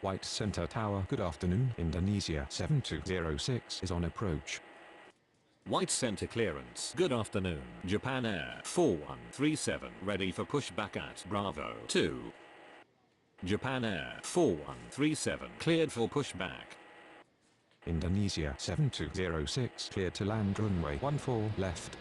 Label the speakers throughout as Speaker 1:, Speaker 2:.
Speaker 1: White Center Tower, good afternoon. Indonesia 7206 is on approach.
Speaker 2: White center clearance. Good afternoon. Japan Air 4137 ready for pushback at Bravo 2. Japan Air 4137 cleared for pushback.
Speaker 1: Indonesia 7206 cleared to land runway 14 left.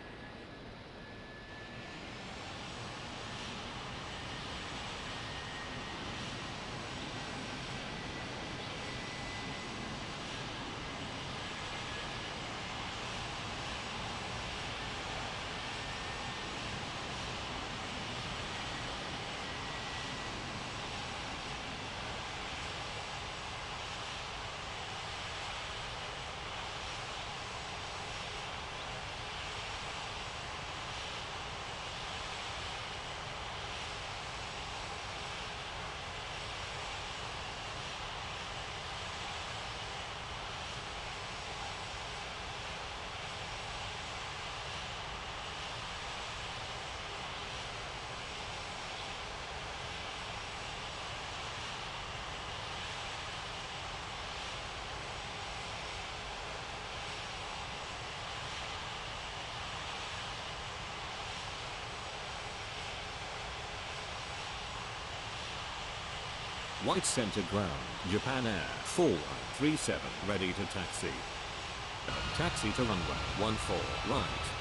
Speaker 2: White center ground. Japan Air 4137 ready to taxi. Taxi to runway 14 right.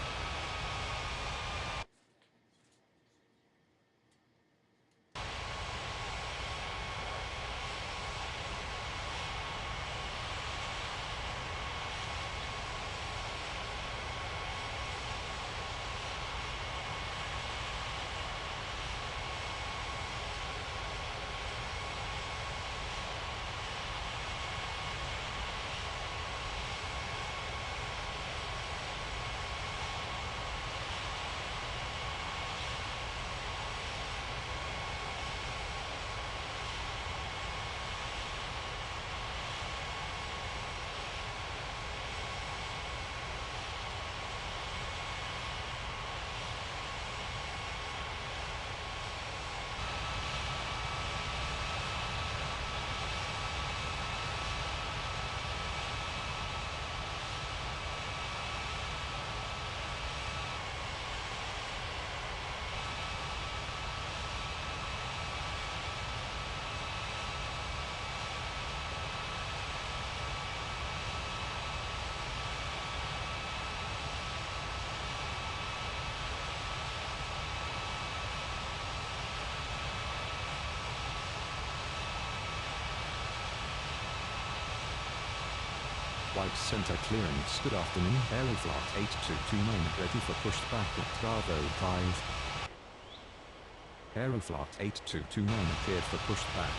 Speaker 1: White Center clearance, good afternoon. Aeroflot 8229 ready for pushback at Bravo 5. Aeroflot 8229 cleared for pushback.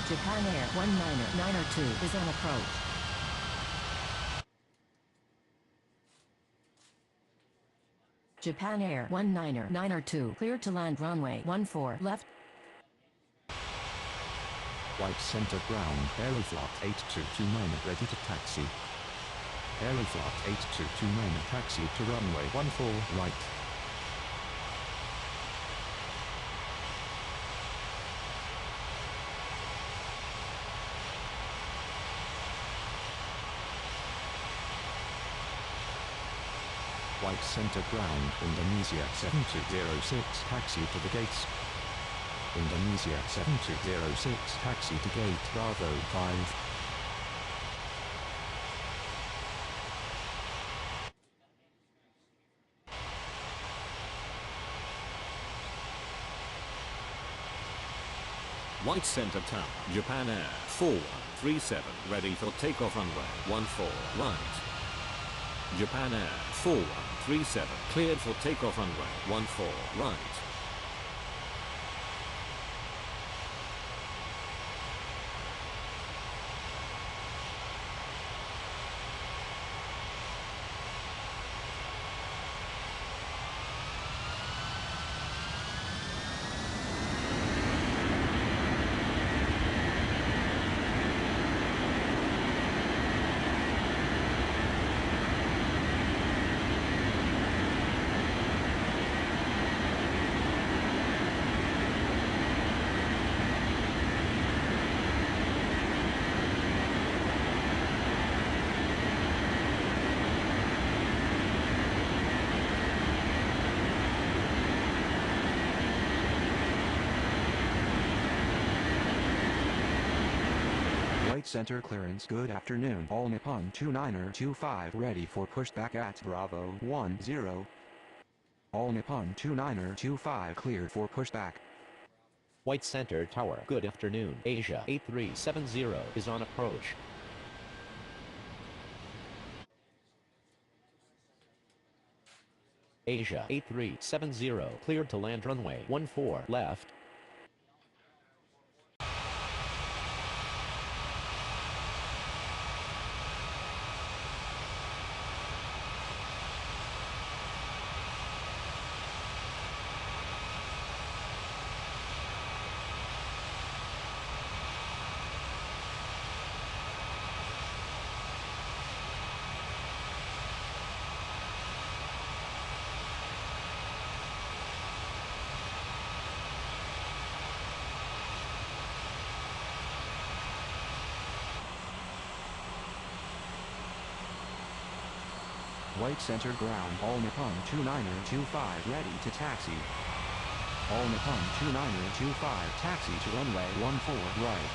Speaker 3: Japan Air 19902 is on approach. Japan Air 19902 cleared to land runway 14 left.
Speaker 1: White Center ground. Aeroflot 8229 ready to taxi. Aeroflot 8229 taxi to runway 14 right. White Center ground. Indonesia 7206 taxi to the gates. Indonesia 7206 taxi to gate Bravo 5.
Speaker 2: White center tower. Japan Air 4137 ready for takeoff runway 14 right. Japan Air 4137 cleared for takeoff runway 14 right.
Speaker 4: White center clearance. Good afternoon. All Nippon 29er25 ready for pushback at Bravo 10. All Nippon 29er25 cleared for pushback.
Speaker 5: White Center Tower. Good afternoon. Asia 8370 is on approach. Asia 8370 cleared to land runway 14 left.
Speaker 4: White center ground. All Nippon 29er25 ready to taxi. All Nippon 29er25 taxi to runway 14 right.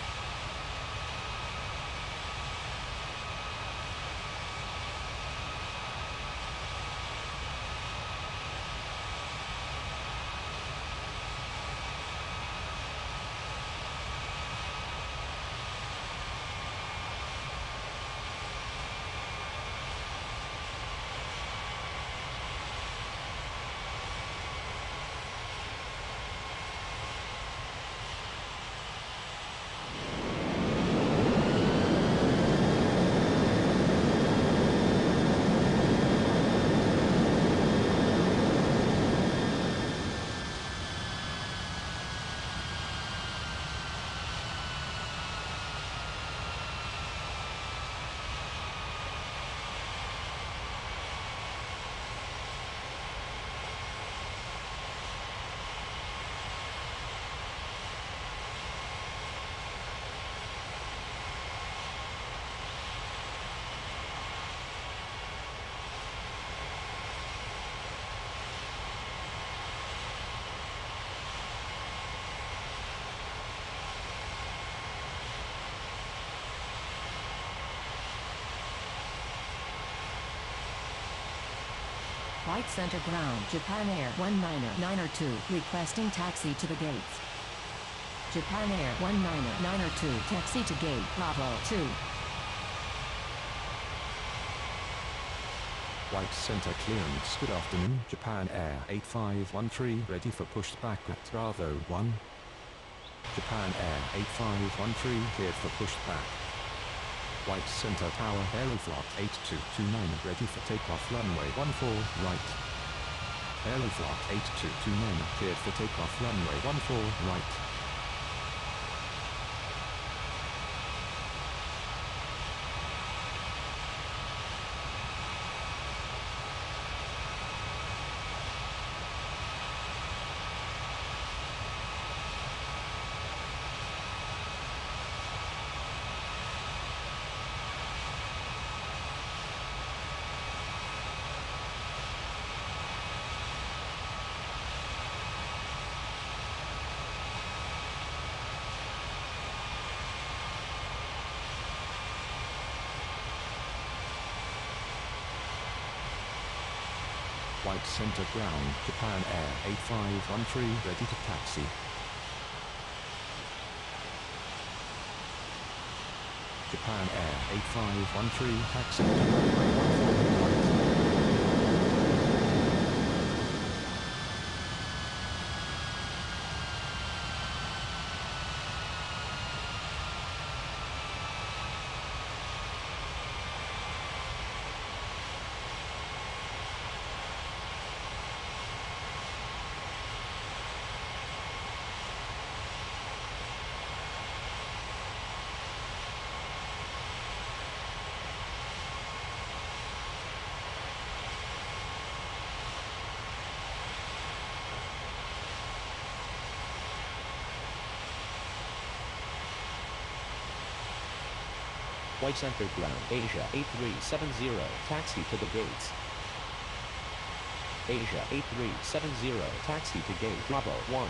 Speaker 3: White center ground. Japan Air 199er2 requesting taxi to the gates. Japan Air 199er2 taxi to gate Bravo 2.
Speaker 1: White center clearance. Good afternoon. Japan Air 8513 ready for pushback at Bravo 1. Japan Air 8513 cleared for pushback. White center tower. Aeroflot 8229 ready for takeoff runway 14 right. Aeroflot 8229 cleared for takeoff runway 14 right. White center ground. Japan Air 8513 ready to taxi. Japan Air 8513 taxi to runway 14 right.
Speaker 5: White center ground, Asia 8370, taxi to the gates. Asia 8370, taxi to gate Bravo 1.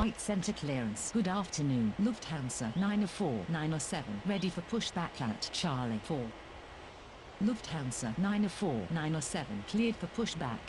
Speaker 3: White center clearance. Good afternoon. Lufthansa 94907. Ready for pushback at Charlie 4. Lufthansa 94907. Cleared for pushback.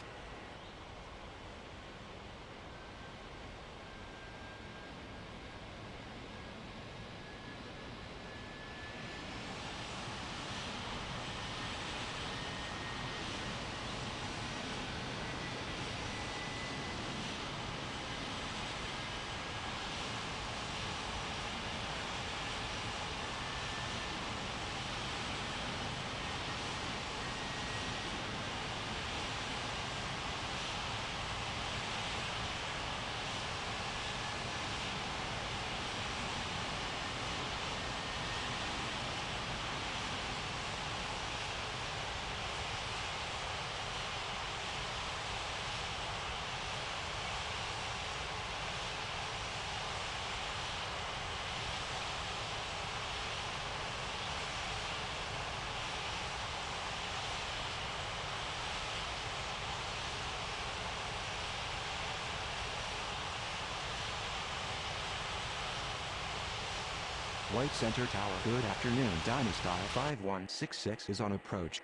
Speaker 4: White Center Tower. Good afternoon. Dynasty 5166 is on approach.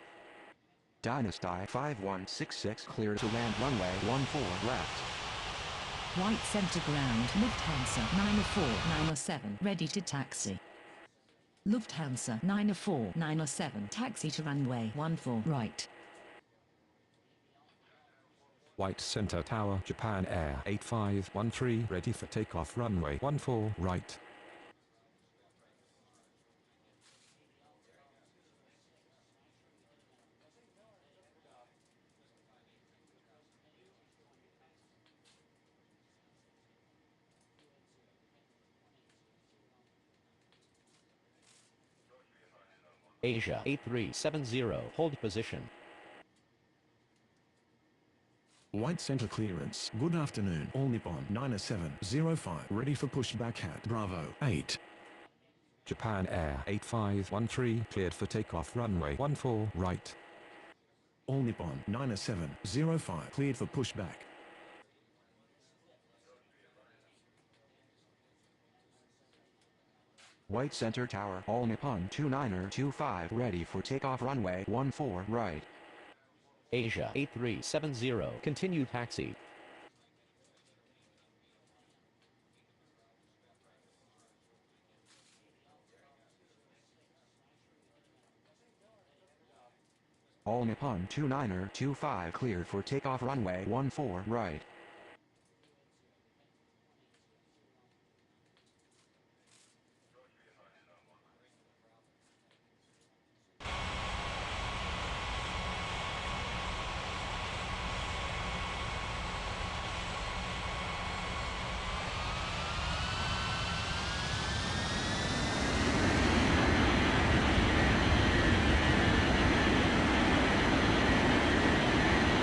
Speaker 4: Dynasty 5166 clear to land runway 14 left.
Speaker 3: White center ground. Lufthansa 94907. Ready to taxi. Lufthansa 94907. Taxi to runway 14 right.
Speaker 1: White Center Tower, Japan Air 8513, ready for takeoff runway 14 right.
Speaker 5: Asia 8370, hold position.
Speaker 6: White center clearance. Good afternoon. All Nippon 9705. Ready for pushback at Bravo 8.
Speaker 1: Japan Air 8513, cleared for takeoff runway 14 right.
Speaker 6: All Nippon 9705. Cleared for pushback.
Speaker 4: White Center Tower. All Nippon 2925. Ready for takeoff runway 14 right.
Speaker 5: Asia 8370, continue taxi.
Speaker 4: All Nippon 2925 cleared for takeoff runway 14 right.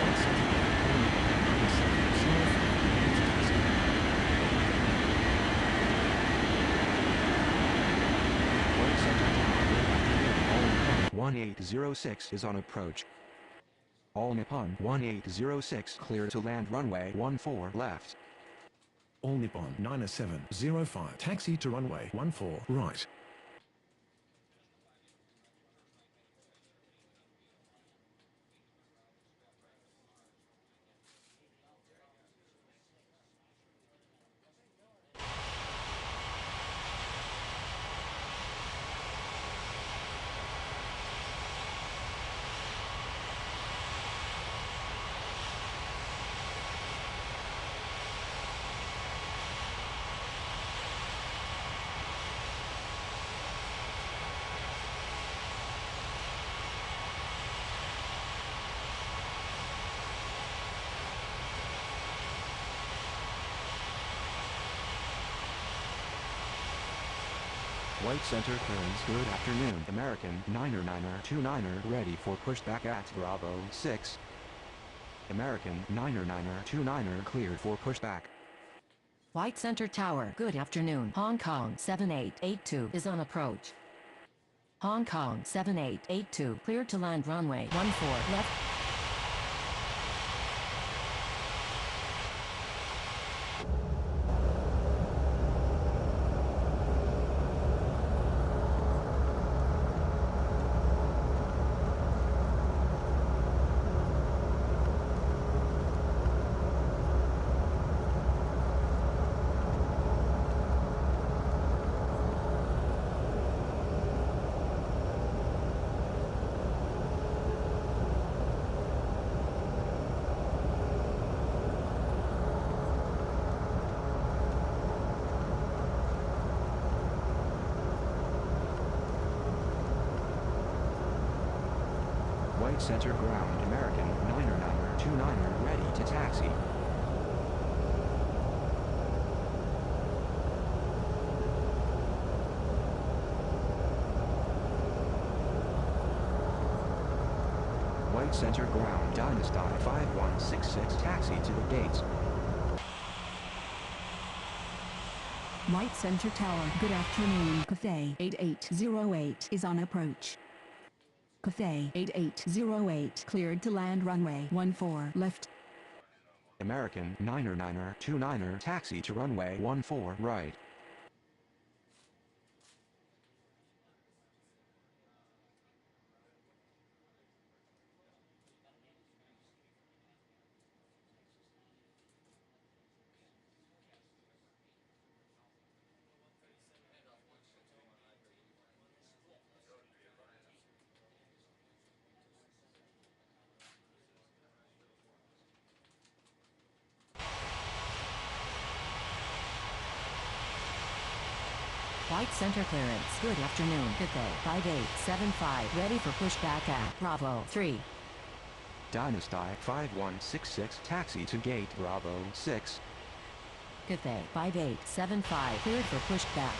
Speaker 6: White center
Speaker 4: White Center Tower. Good afternoon. All Nippon 1806 is on approach. All Nippon 1806 clear to land runway 14 left.
Speaker 6: All Nippon 9705. Taxi to runway 14 right.
Speaker 4: White center clearance. Good afternoon. American 9er 29er ready for pushback at Bravo 6. American 9er 29er cleared for pushback.
Speaker 3: White Center Tower. Good afternoon. Hong Kong 7882 is on approach. Hong Kong 7882 cleared to land runway 14 left.
Speaker 4: White center ground. American 9er 29er ready to taxi. White center ground. Dynasty 5166 taxi to the gates.
Speaker 7: White Center Tower. Good afternoon. Cathay 8808 is on approach. Cathay 8808 cleared to land runway 14 left.
Speaker 4: American 9er 29er taxi to runway 14 right.
Speaker 3: White Center clearance. Good afternoon. Cathay 5875 ready for pushback at Bravo 3.
Speaker 4: Dynasty 5166 taxi to gate Bravo 6.
Speaker 3: Cathay 5875 cleared for pushback.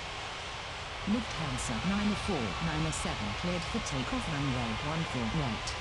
Speaker 3: Lufthansa 94907 cleared for takeoff runway 14 right.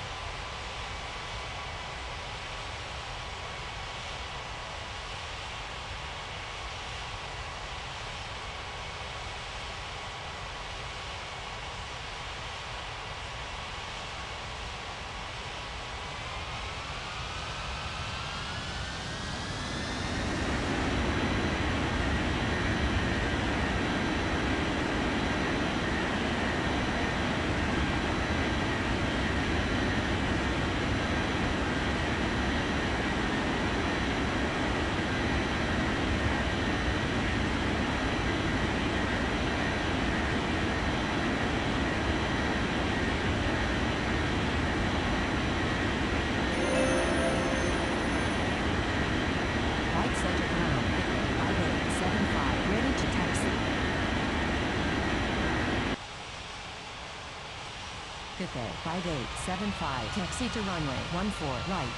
Speaker 3: Cathay 5875 taxi to runway 14 right.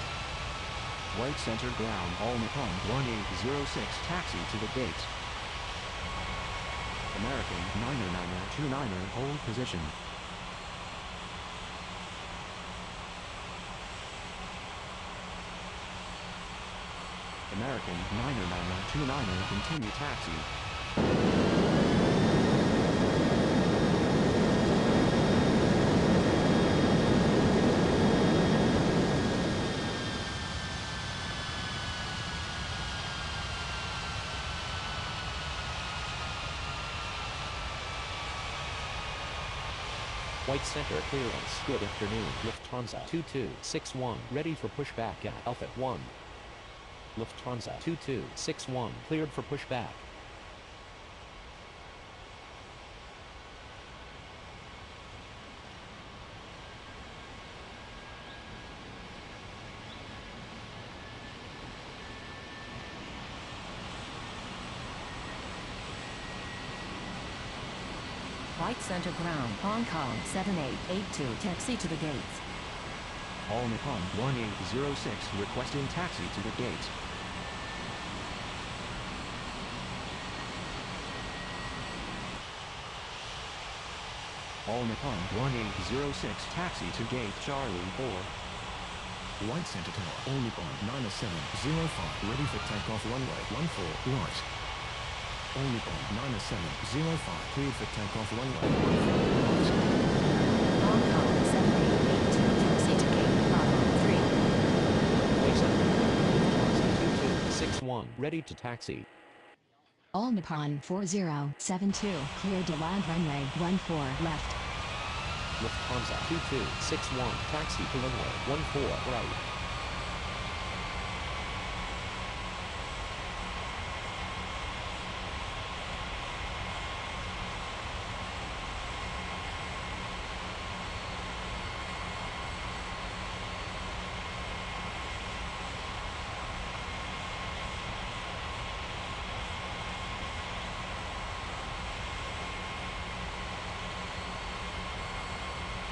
Speaker 4: White center ground. All Nippon 1806 taxi to the gates. American 9er 29er hold position. American 9er 29er continue taxi.
Speaker 5: White Center clearance. Good afternoon. Lufthansa 2261 ready for pushback at Alpha 1. Lufthansa 2261 cleared for pushback.
Speaker 3: White Center ground. Hong Kong 7882 taxi to the gates.
Speaker 4: All Nippon 1806 requesting taxi to the gates. All Nippon 1806 taxi to gate Charlie 4.
Speaker 6: White Center Tower, all Nippon 90705, ready for takeoff runway 14 right. All Nippon 90705, cleared for takeoff runway 14 right.
Speaker 3: Hong Kong 7882 taxi to gate Bravo 3.
Speaker 5: White Center, Lufthansa 2261, ready to taxi.
Speaker 8: All Nippon 4072, cleared to land runway 14 left.
Speaker 5: Lufthansa 2261, taxi to runway 14 right.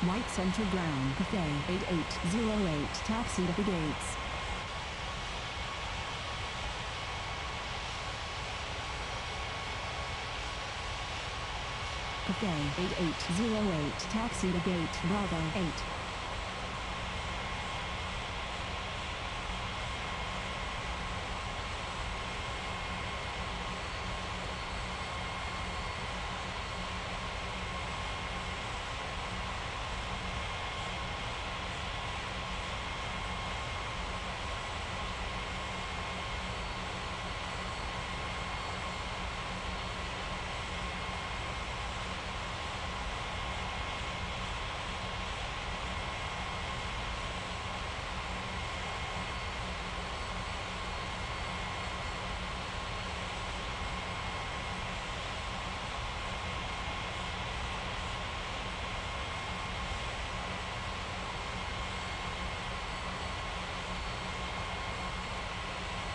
Speaker 7: White Center Ground Cafe 8808 taxi to the gates. Cafe 8808 taxi to gate Bravo 8.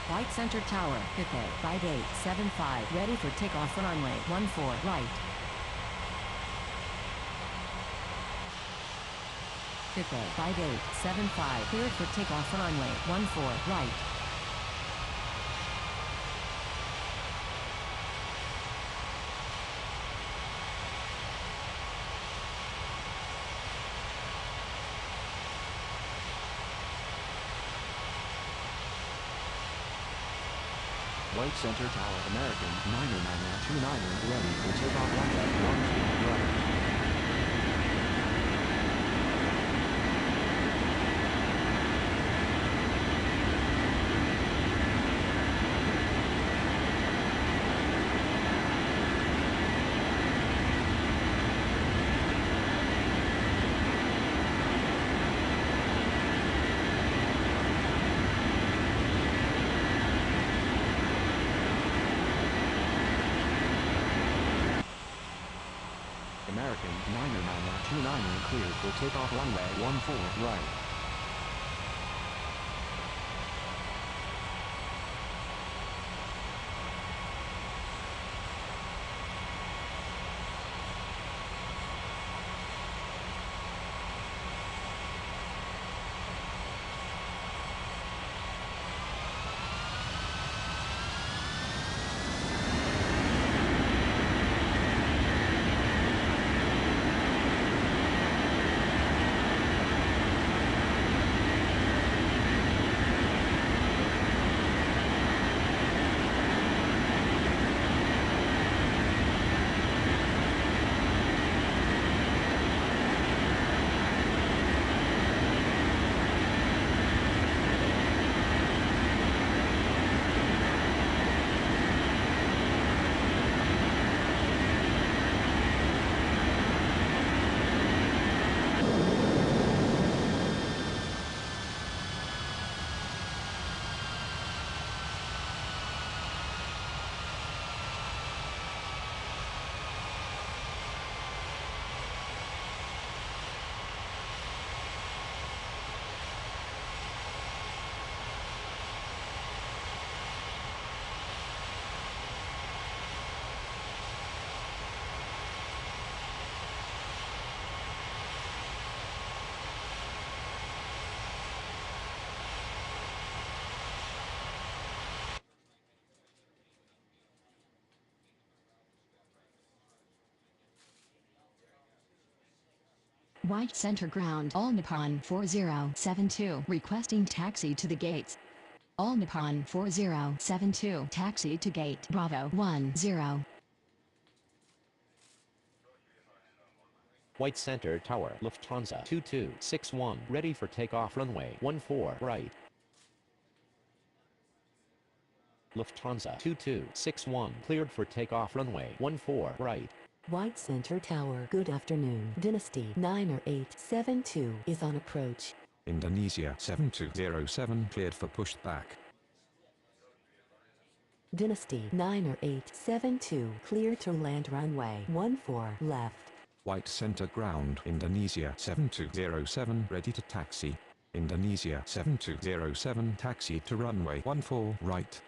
Speaker 3: White Center Tower, Cathay 5875, ready for takeoff runway 14 right. Cathay 5875, cleared for takeoff runway 14 right.
Speaker 4: White Center Tower American 90929 ready for takeoff runway 14 right. American 90929 cleared for takeoff runway 14 right.
Speaker 8: White center ground. All Nippon 4072 requesting taxi to the gates. All Nippon 4072 taxi to gate Bravo 10.
Speaker 5: White center tower. Lufthansa 2261 ready for takeoff runway 14 right. Lufthansa 2261 cleared for takeoff runway 14 right.
Speaker 9: White Center Tower. Good afternoon. Dynasty 90872 is on approach.
Speaker 1: Indonesia 7207 cleared for pushback.
Speaker 9: Dynasty 90872 clear to land runway 14 left.
Speaker 1: White center ground. Indonesia 7207 ready to taxi. Indonesia 7207 taxi to runway 14 right.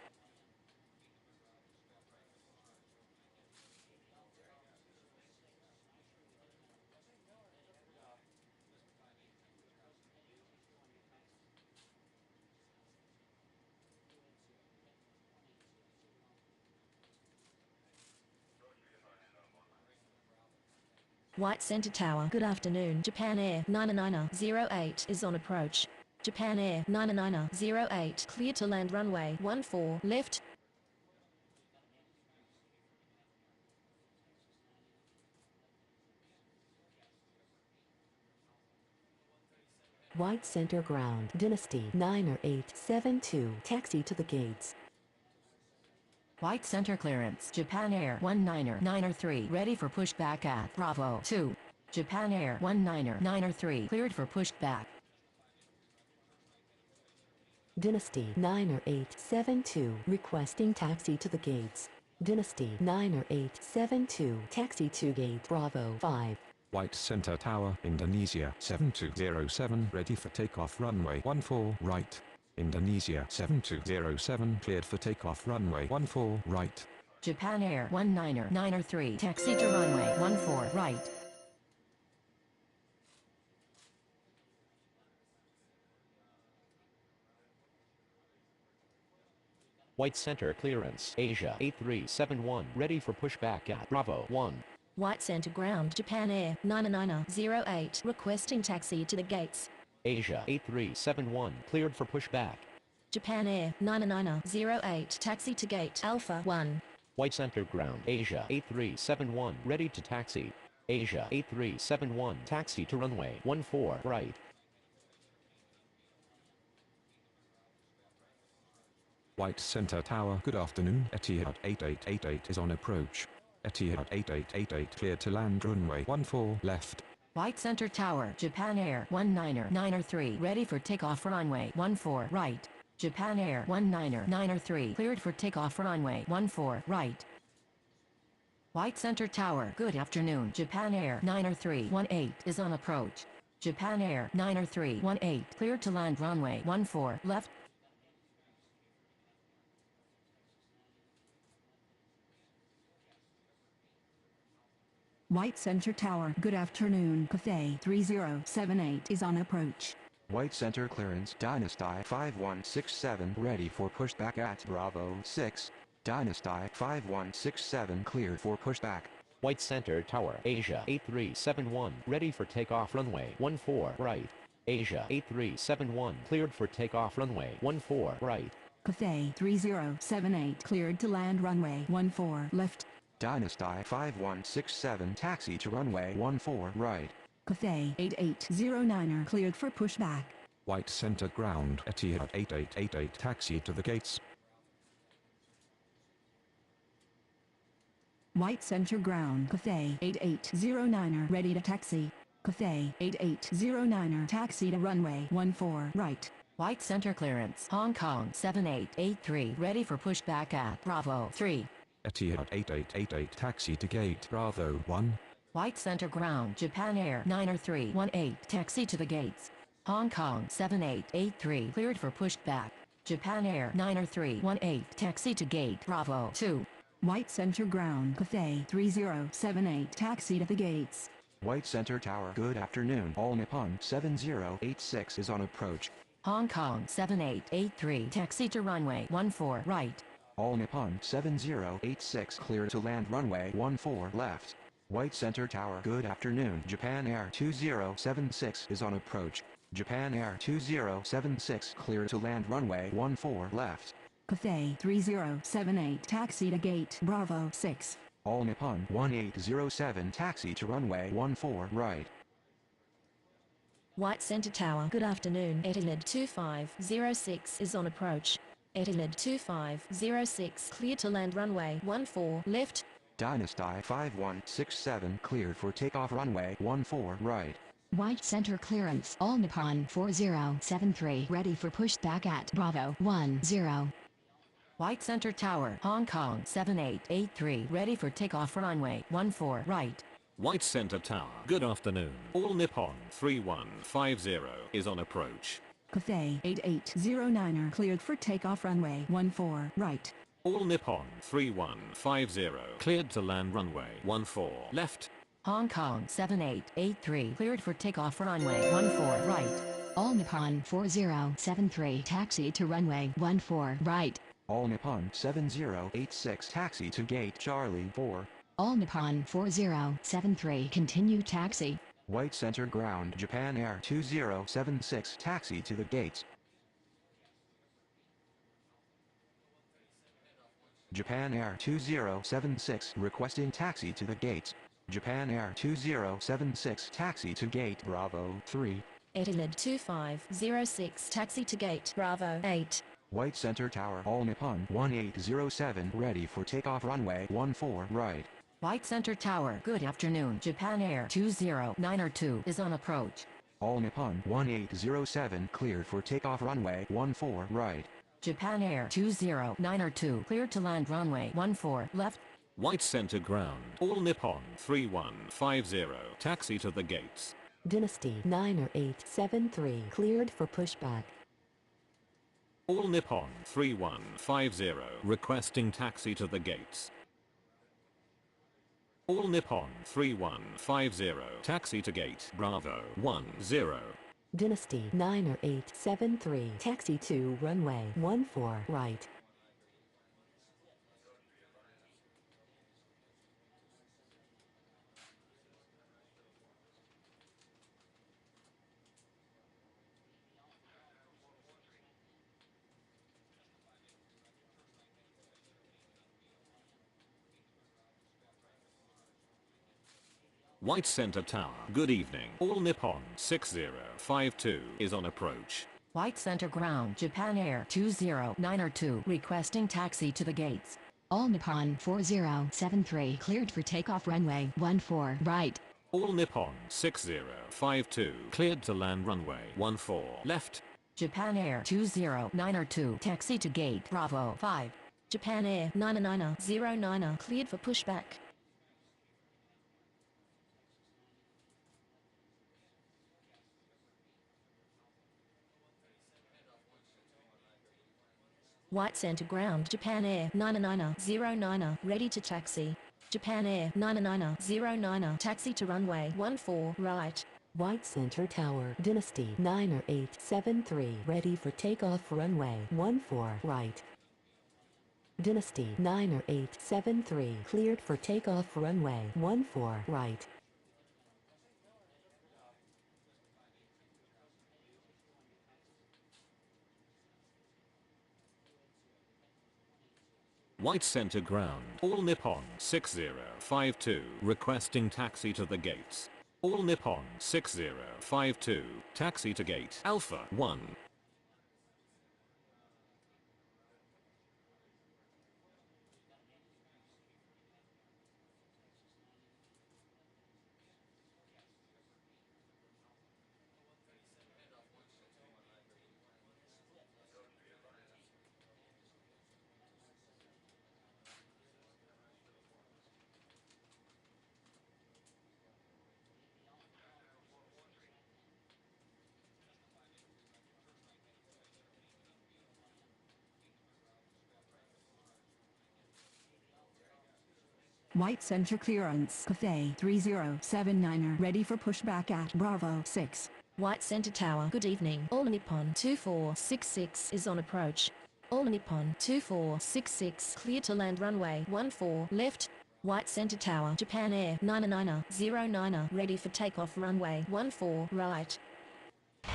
Speaker 10: White Center Tower. Good afternoon. Japan Air 99008 is on approach. Japan Air 99008 clear to land runway 14 left.
Speaker 9: White Center ground. Dynasty 90872 taxi to the gates.
Speaker 3: White center clearance. Japan Air 19903 ready for pushback at Bravo 2. Japan Air 19903 cleared for pushback.
Speaker 9: Dynasty 90872 requesting taxi to the gates. Dynasty 90872 taxi to gate Bravo 5.
Speaker 1: White center tower. Indonesia 7207 ready for takeoff runway 14 right. Indonesia 7207 cleared for takeoff runway 14 right.
Speaker 3: Japan Air 19903 taxi to runway 14 right.
Speaker 5: White center clearance. Asia 8371 ready for pushback at Bravo 1.
Speaker 10: White Center ground. Japan Air 99008 requesting taxi to the gates.
Speaker 5: Asia 8371 cleared for pushback.
Speaker 10: Japan Air 99008 taxi to gate Alpha 1.
Speaker 5: White center ground. Asia 8371 ready to taxi. Asia 8371 taxi to runway 14 right.
Speaker 1: White center tower. Good afternoon. Etihad 8888 is on approach. Etihad 8888 cleared to land runway 14 left.
Speaker 3: White center tower. Japan Air 19903 ready for takeoff runway 14 right. Japan Air 19903 cleared for takeoff runway 14 right. White center tower. Good afternoon. Japan Air 90318 is on approach. Japan Air 90318 cleared to land runway 14 left.
Speaker 7: White Center Tower. Good afternoon. Cathay 3078 is on approach.
Speaker 4: White center clearance. Dynasty 5167 ready for pushback at Bravo 6. Dynasty 5167 cleared for pushback.
Speaker 5: White center tower. Asia 8371 ready for takeoff runway 14 right. Asia 8371 cleared for takeoff runway 14 right.
Speaker 7: Cathay 3078 cleared to land runway 14 left.
Speaker 4: Dynasty 5167 taxi to runway 14 right.
Speaker 7: Cathay 8809 cleared for pushback.
Speaker 1: White center ground. Etihad 8888 taxi to the gates.
Speaker 7: White Center ground. Cathay 8809 ready to taxi. Cathay 8809 taxi to runway 14 right.
Speaker 3: White center clearance. Hong Kong 7883 ready for pushback at Bravo 3.
Speaker 1: Etihad 8888 taxi to gate Bravo 1.
Speaker 3: White center ground. Japan Air 90318 taxi to the gates. Hong Kong 7883 cleared for pushback. Japan Air 90318 taxi to gate Bravo 2.
Speaker 7: White Center ground. Cathay 3078 taxi to the gates.
Speaker 4: White center tower. Good afternoon. All Nippon 7086 is on approach.
Speaker 3: Hong Kong 7883 taxi to runway 14 right.
Speaker 4: All Nippon 7086 clear to land runway 14 left. White Center Tower. Good afternoon. Japan Air 2076 is on approach. Japan Air 2076 clear to land runway 14 left.
Speaker 7: Cathay 3078 taxi to gate Bravo 6.
Speaker 4: All Nippon 1807 taxi to runway 14 right.
Speaker 10: White Center Tower. Good afternoon. Etihad 2506 is on approach. Etihad 2506 clear to land runway 14 left.
Speaker 4: Dynasty 5167 cleared for takeoff runway 14 right.
Speaker 8: White center clearance. All Nippon 4073 ready for pushback at Bravo 10.
Speaker 11: White Center Tower, Hong Kong 7883 ready for takeoff runway 14 right.
Speaker 2: White Center Tower. Good afternoon. All Nippon 3150 is on approach.
Speaker 7: Cathay 8809er cleared for takeoff runway 14 right.
Speaker 2: All Nippon 3150 cleared to land runway 14 left.
Speaker 11: Hong Kong 7883 cleared for takeoff runway 14 right.
Speaker 8: All Nippon 4073 taxi to runway 14 right.
Speaker 4: All Nippon 7086 taxi to gate Charlie 4.
Speaker 8: All Nippon 4073 continue taxi.
Speaker 4: White Center ground. Japan Air 2076 taxi to the gates. Japan Air 2076 requesting taxi to the gates. Japan Air 2076 taxi to gate Bravo 3.
Speaker 10: Etihad 2506 taxi to gate Bravo 8.
Speaker 4: White Center Tower. All Nippon 1807 ready for takeoff runway 14 right.
Speaker 11: White Center Tower. Good afternoon. Japan Air 20902 is on approach.
Speaker 4: All Nippon 1807 cleared for takeoff runway 14 right.
Speaker 11: Japan Air 20902 cleared to land runway 14 left.
Speaker 2: White Center ground. All Nippon 3150 taxi to the gates.
Speaker 9: Dynasty 90873 cleared for pushback.
Speaker 2: All Nippon 3150 requesting taxi to the gates. All Nippon 3150 taxi to gate Bravo 10.
Speaker 9: Dynasty 90873 taxi to runway 14 right.
Speaker 2: White Center Tower. Good evening. All Nippon 6052 is on approach.
Speaker 11: White Center ground. Japan Air 20902 requesting taxi to the gates.
Speaker 8: All Nippon 4073 cleared for takeoff runway 14 right.
Speaker 2: All Nippon 6052 cleared to land runway 14 left.
Speaker 11: Japan Air 20902 taxi to gate Bravo 5.
Speaker 10: Japan Air 99909 cleared for pushback. White Center ground. Japan Air 99909 ready to taxi. Japan Air 99909 taxi to runway 14 right.
Speaker 9: White Center Tower. Dynasty 90873 ready for takeoff runway 14 right. Dynasty 90873 cleared for takeoff runway 14 right.
Speaker 2: White Center ground. All Nippon 6052 requesting taxi to the gates. All Nippon 6052 taxi to gate Alpha 1.
Speaker 7: White Center clearance. Cathay 3079er ready for pushback at Bravo 6.
Speaker 10: White Center Tower. Good evening. All Nippon 2466 is on approach. All Nippon 2466 clear to land runway 14 left. White Center Tower, Japan Air 99009, ready for takeoff runway 14 right.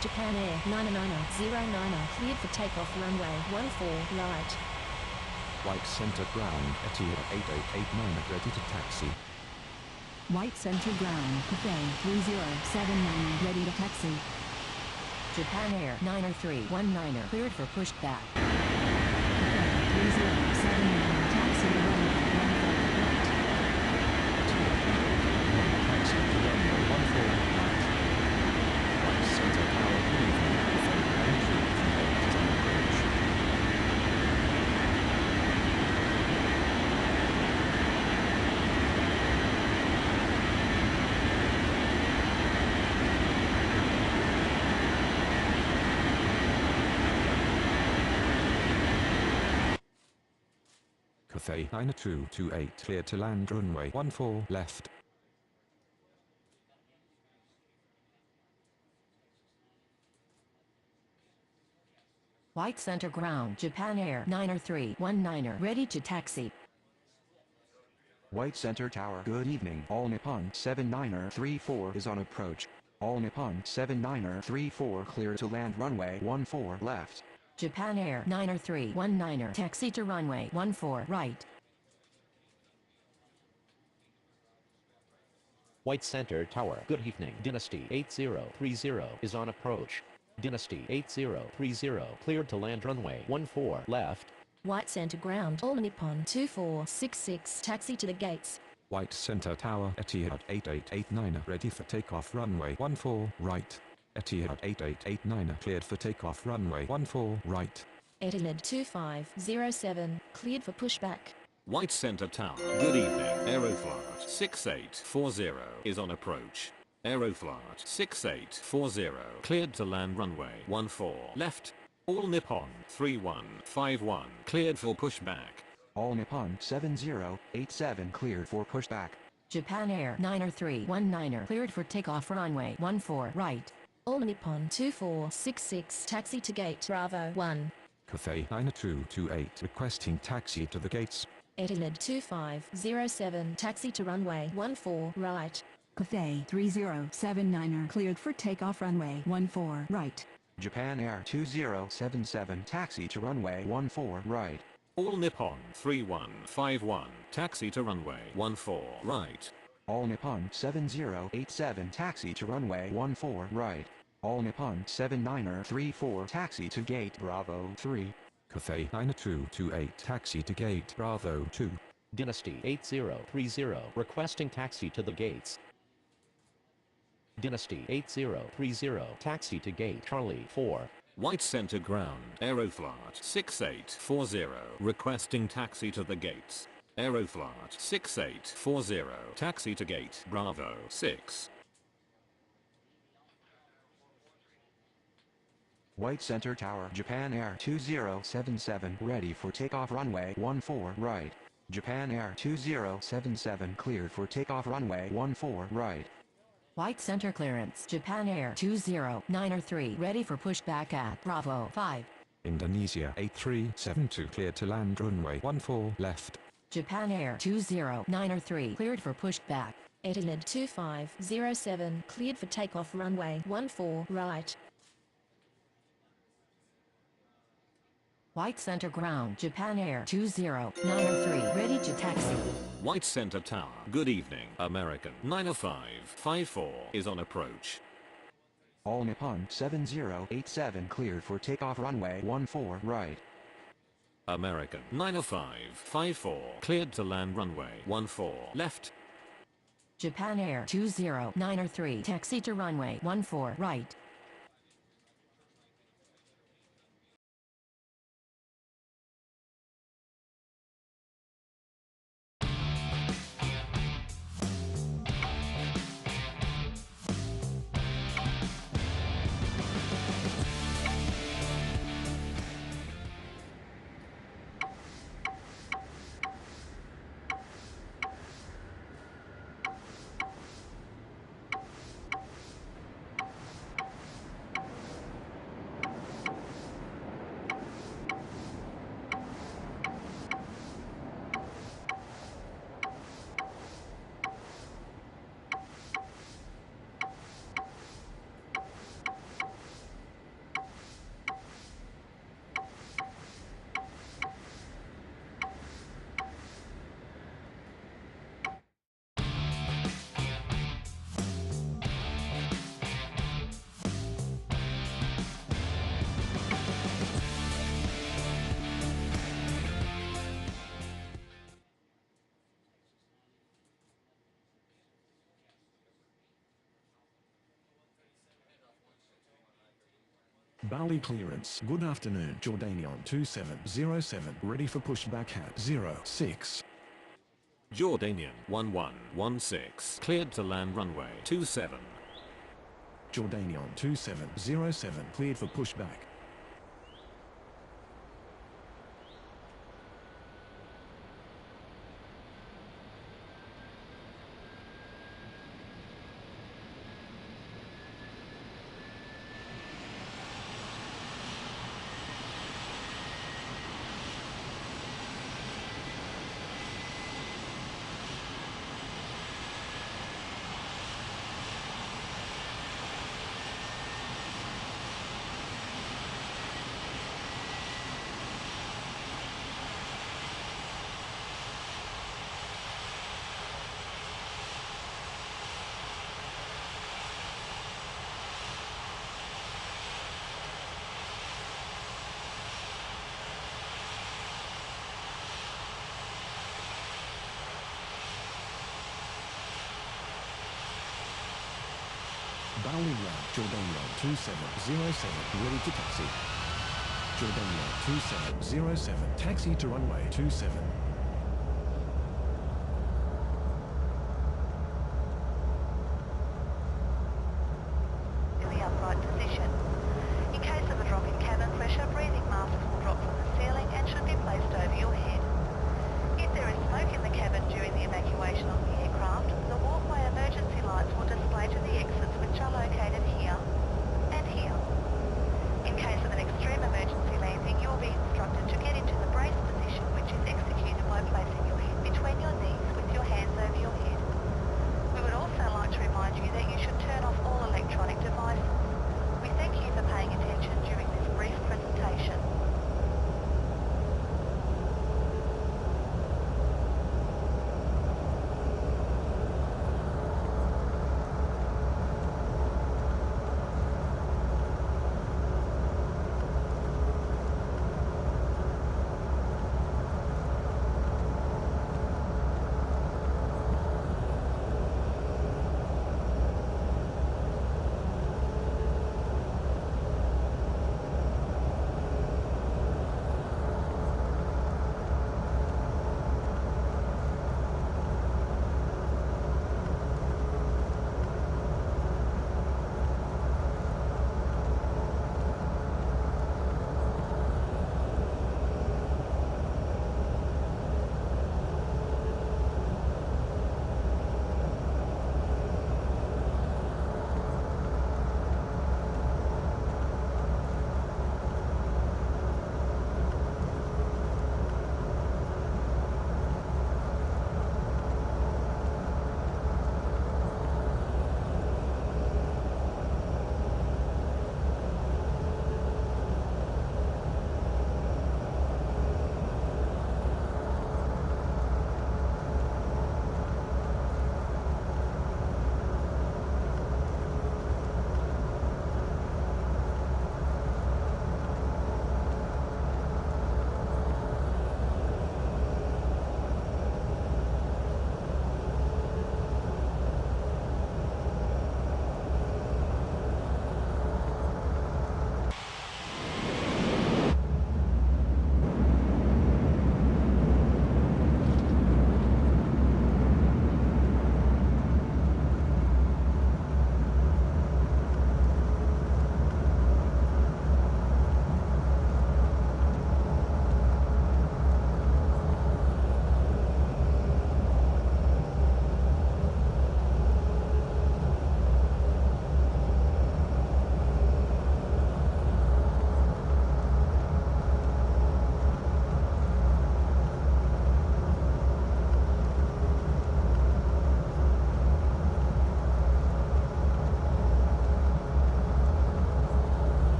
Speaker 10: Japan Air 99009, cleared for takeoff runway 14 right.
Speaker 1: White center ground, Etihad 8889 ready to taxi.
Speaker 7: White Center Ground, Cathay 3079, ready to taxi.
Speaker 11: Japan Air 90319 cleared for pushback.
Speaker 7: Cathay 3079, taxi to runway 14 right.
Speaker 1: Taxi to runway 14 right. White center tower, good evening. Cathay 9338 is on approach. Cathay 9228 clear to land runway 14 left.
Speaker 11: White Center Ground, Japan Air 90319 ready to taxi.
Speaker 4: White Center Tower, good evening. All Nippon 7934 is on approach. All Nippon 7934 clear to land runway 14 left.
Speaker 11: Japan Air 90319 taxi to runway 14 right.
Speaker 5: White Center Tower, good evening. Dynasty 8030 is on approach. Dynasty 8030 cleared to land runway 14 left.
Speaker 10: White Center Ground, All Nippon 2466, taxi to the gates.
Speaker 1: White center tower, Etihad 8889 ready for takeoff runway 14 right. Etihad 8889 cleared for takeoff runway 14 right.
Speaker 10: Etihad 2507, cleared for pushback.
Speaker 2: White Center Tower, good evening. Aeroflight 6840 is on approach. Aeroflight 6840 cleared to land runway 14 left. All Nippon 3151 cleared for pushback.
Speaker 4: All Nippon 7087 cleared for pushback.
Speaker 11: Japan Air 90319 cleared for takeoff runway 14 right.
Speaker 10: All Nippon 2466, taxi to gate Bravo 1.
Speaker 1: Cathay 9228 requesting taxi to the gates.
Speaker 10: Etihad 2507, taxi to runway 14 right.
Speaker 7: Cathay 3079 cleared for takeoff runway 14 right.
Speaker 4: Japan Air 2077 taxi to runway 14 right.
Speaker 2: All Nippon 3151 taxi to runway 14 right.
Speaker 4: All Nippon 7087 taxi to runway 14 right. All Nippon 7934 taxi to gate Bravo 3.
Speaker 1: Cathay 9228 taxi to gate Bravo 2.
Speaker 5: Dynasty 8030 requesting taxi to the gates. Dynasty 8030 taxi to gate Charlie 4.
Speaker 2: White Center Ground, Aeroflight 6840 requesting taxi to the gates. Aeroflight 6840 taxi to gate Bravo 6.
Speaker 4: White Center Tower, Japan Air 2077 ready for takeoff runway 14 right. Japan Air 2077 cleared for takeoff runway 14 right.
Speaker 11: White Center clearance, Japan Air 20903 ready for pushback at Bravo 5.
Speaker 1: Indonesia 8372 cleared to land runway 14 left.
Speaker 11: Japan Air 20903 cleared for pushback.
Speaker 10: Etihad 2507, cleared for takeoff runway 14 right.
Speaker 11: White Center Ground, Japan Air 20903 ready to taxi.
Speaker 2: White Center Tower, good evening. American 90554 is on approach.
Speaker 4: All Nippon 7087 cleared for takeoff runway 14 right.
Speaker 2: American 90554 cleared to land runway 14 left.
Speaker 11: Japan Air 20903 taxi to runway 14 right.
Speaker 6: Bali clearance. Good afternoon. Jordanian 2707. Ready for pushback at 06.
Speaker 2: Jordanian 1116. Cleared to land runway 27.
Speaker 6: Jordanian 2707. Cleared for pushback. Bali route. Jordanian 2707. Ready to taxi. Jordanian 2707. Taxi to runway 27.
Speaker 12: In the upright position. In case of a drop in cabin pressure, breathing masks will drop from the ceiling and should be placed over your head. If there is smoke in the cabin during the evacuation of the aircraft, the walkway emergency lights will display to the exits which are located here and here. In case of an extreme emergency landing, you will be instructed to get into the brace position, which is executed by placing your head between your knees with your hands over your head. We would also like to remind you that you should turn off all electronic devices. We thank you for paying attention during this brief presentation.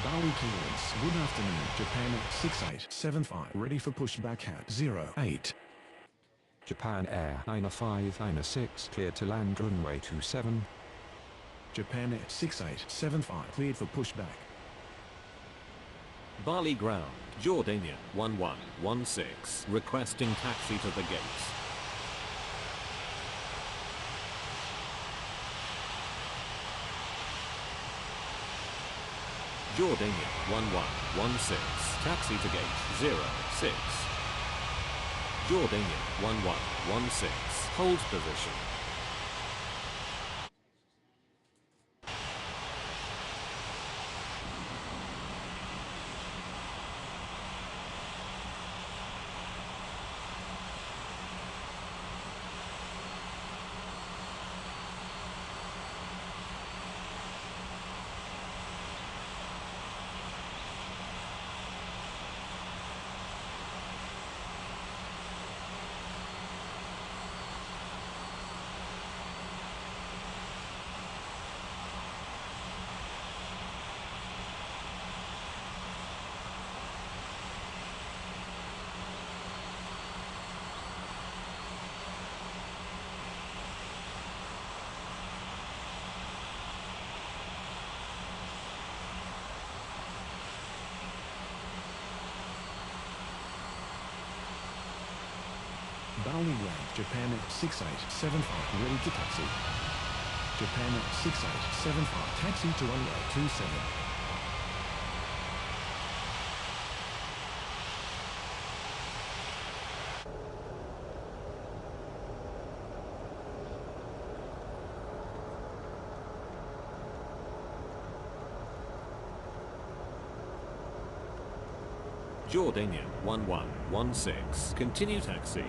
Speaker 6: Bali clearance. Good afternoon. Japan 6875. Ready for pushback at 08.
Speaker 1: Japan Air 90596 cleared to land runway 27.
Speaker 6: Japan Air 6875 cleared for pushback.
Speaker 2: Bali ground, Jordanian 1116 requesting taxi to the gates. Jordanian 1116 taxi to gate 06. Jordanian 1116 hold position.
Speaker 6: Bali ground, Japan Air 6875 ready to taxi. Japan Air 6875 taxi to runway 27.
Speaker 2: Jordanian 1116 continue taxi.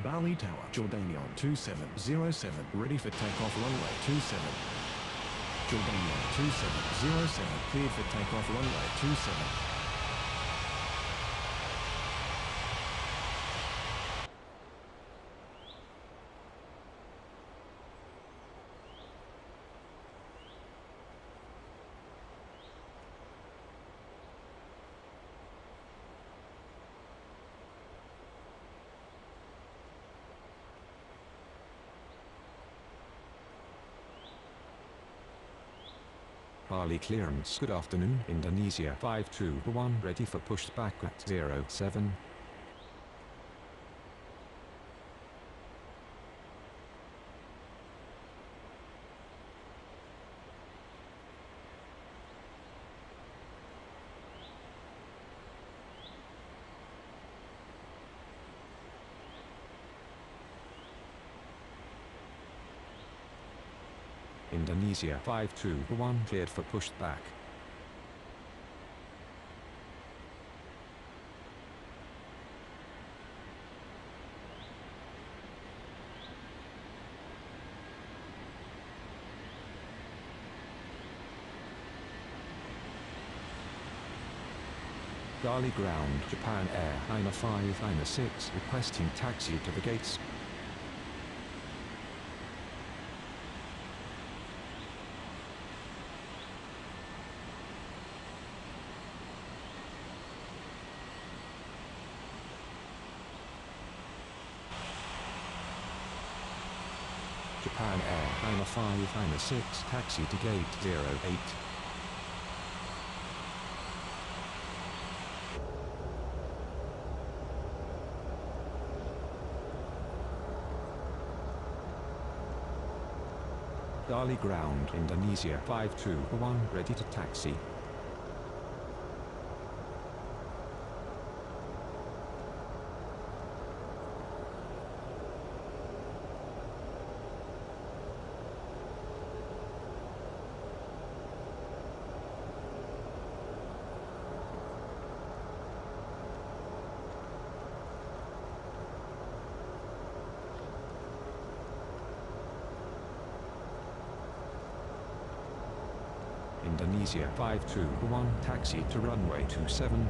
Speaker 6: Bali Tower, Jordanian 2707 ready for takeoff runway 27. Jordanian 2707 cleared for takeoff runway 27.
Speaker 1: Bali clearance. Good afternoon, Indonesia 521 ready for pushback at 07. Indonesia 521 cleared for pushback. Bali ground, Japan Air 90596 requesting taxi to the gates. Japan Air 90596 taxi to gate 08. Bali ground, Indonesia 521 ready to taxi. Indonesia 521 taxi to runway 27.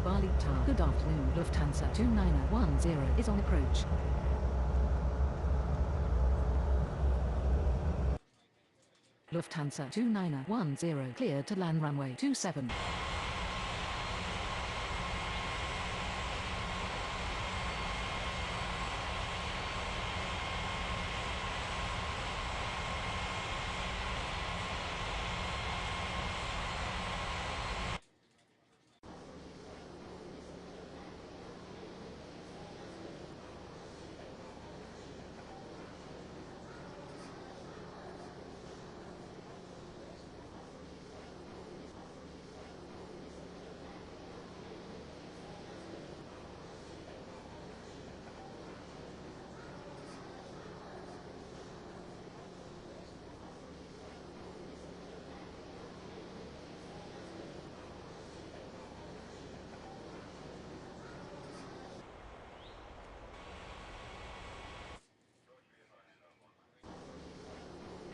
Speaker 3: Bali Tower. Good afternoon. Lufthansa 2910 is on approach. Lufthansa 2910 cleared to land runway 27.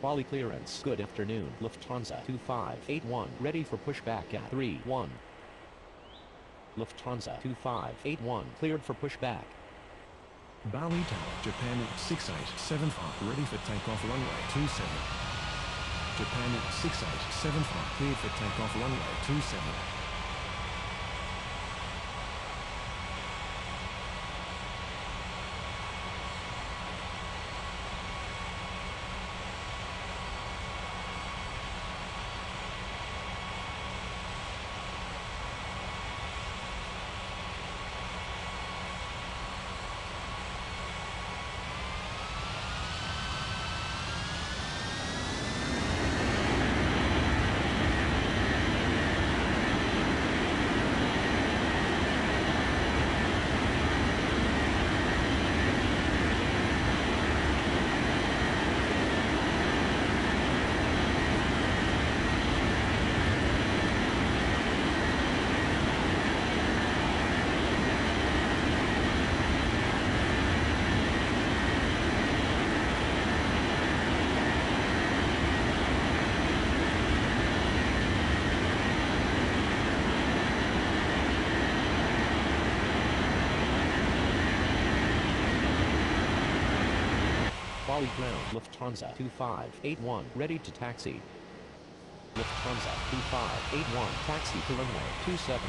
Speaker 5: Bali clearance. Good afternoon. Lufthansa 2581 ready for pushback at 31. Lufthansa 2581 cleared for pushback.
Speaker 6: Bali Tower, Japan 6875 ready for takeoff runway 27. Japan 6875 cleared for takeoff runway 27.
Speaker 5: Bali ground. Lufthansa 2581 ready to taxi. Lufthansa 2581, taxi to runway 27.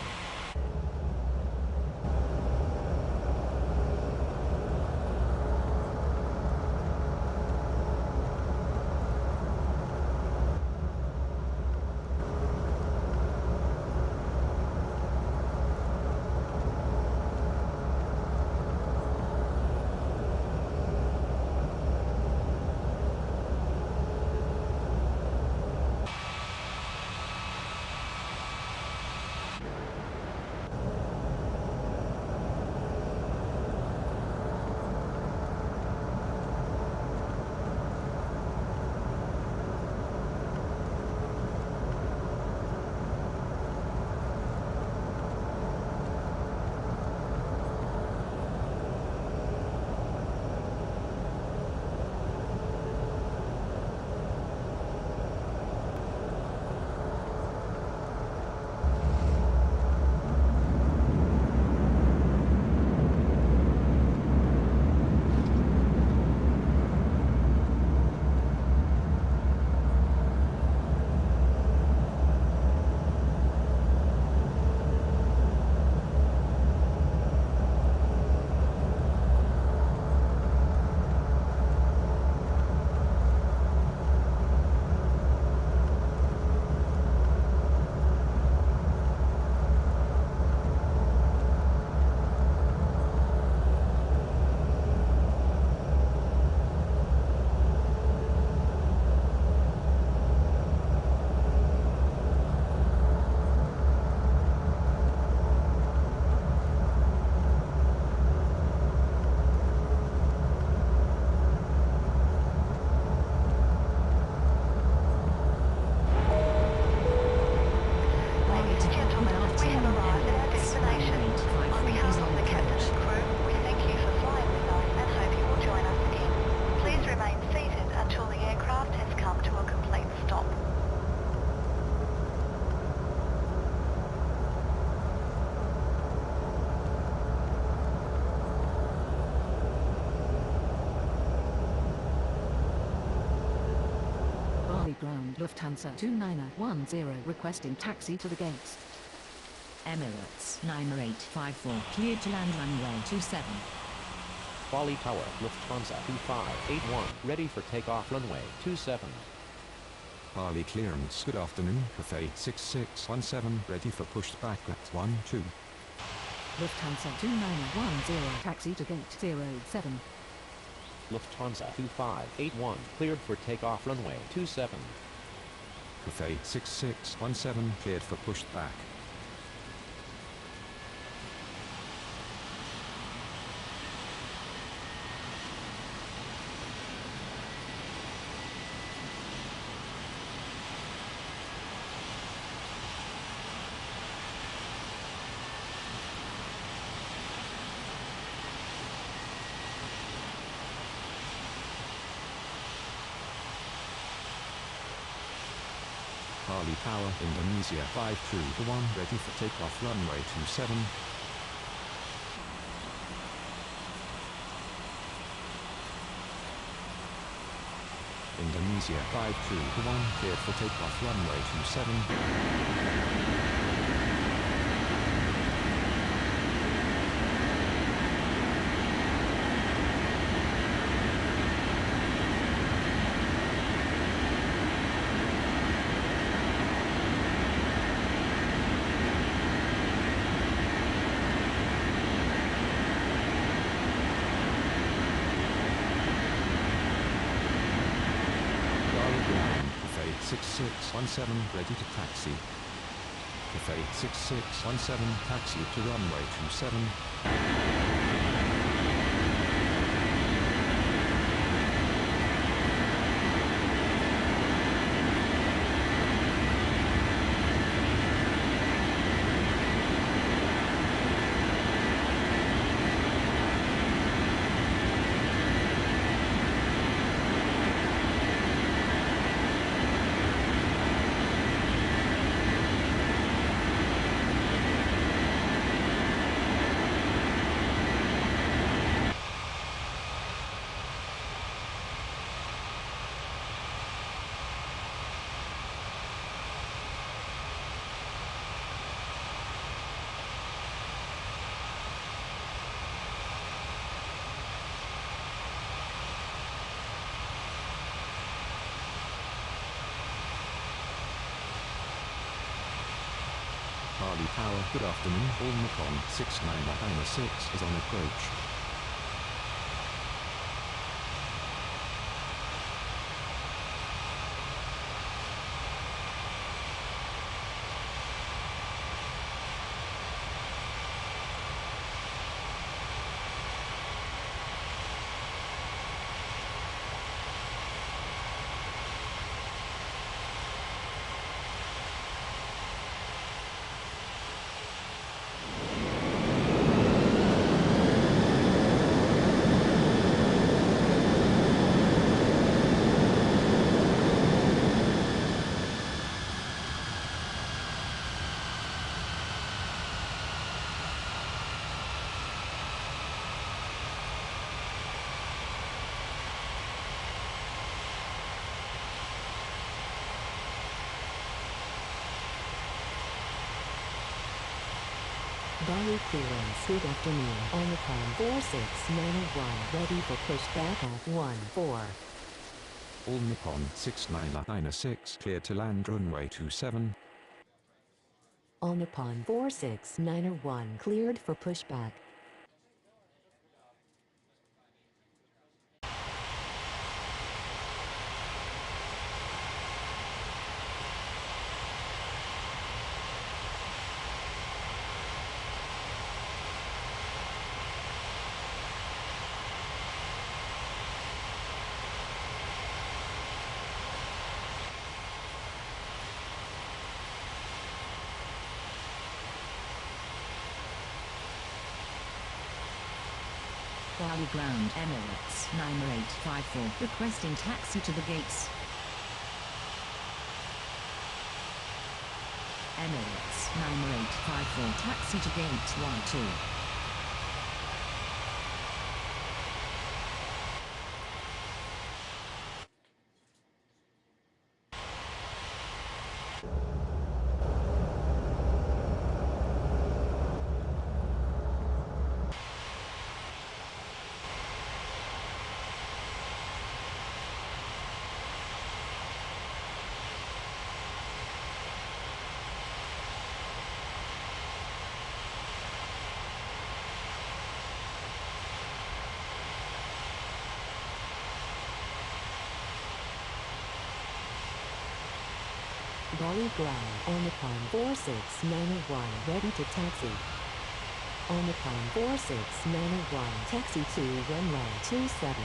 Speaker 11: Ground Lufthansa 2910 requesting taxi to the gates.
Speaker 3: Emirates 9854 cleared to land runway 27.
Speaker 5: Bali Tower, Lufthansa 2581, ready for takeoff runway 27.
Speaker 1: Bali clearance, good afternoon, Cathay 6617, ready for pushed back at 12.
Speaker 11: Lufthansa 2910 taxi to gate 07.
Speaker 5: Lufthansa 2581, cleared for takeoff runway 27.
Speaker 1: Cathay 6617, cleared for pushed back. Bali Tower, Indonesia 521, ready for takeoff runway 27. Indonesia 521, cleared for takeoff runway 27. Cathay 6617, ready to taxi. Cathay 6617, taxi to runway 27. Bali Tower, good afternoon. All Nippon 6996 is on approach.
Speaker 9: Bali clearance, good afternoon. On the com 46901, ready for pushback at 14.
Speaker 1: All Nippon 6996 cleared to land runway 27.
Speaker 9: All Nippon 46901, cleared for pushback.
Speaker 3: Bali ground, Emirates 9854, requesting taxi to the gates. Emirates 9854, taxi to gate 12.
Speaker 9: Bali ground, on the com 46901, ready to taxi. On the com 46901, taxi to runway 27.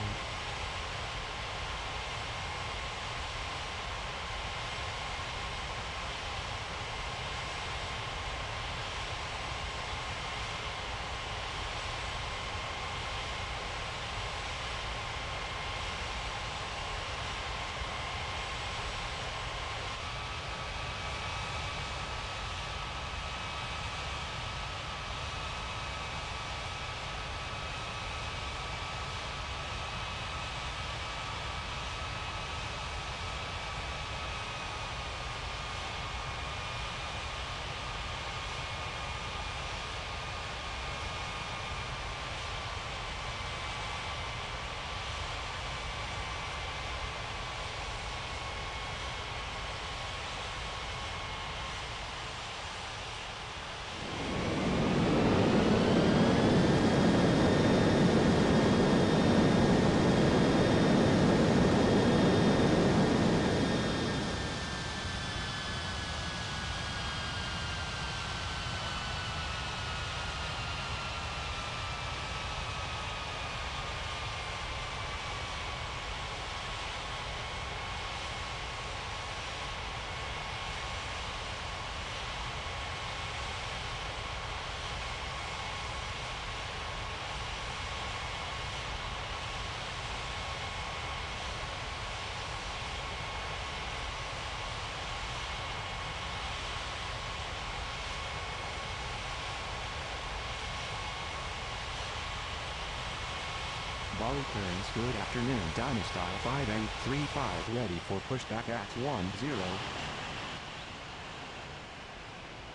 Speaker 4: Bali clearance, good afternoon. Dynasty 5835, ready for pushback at 10.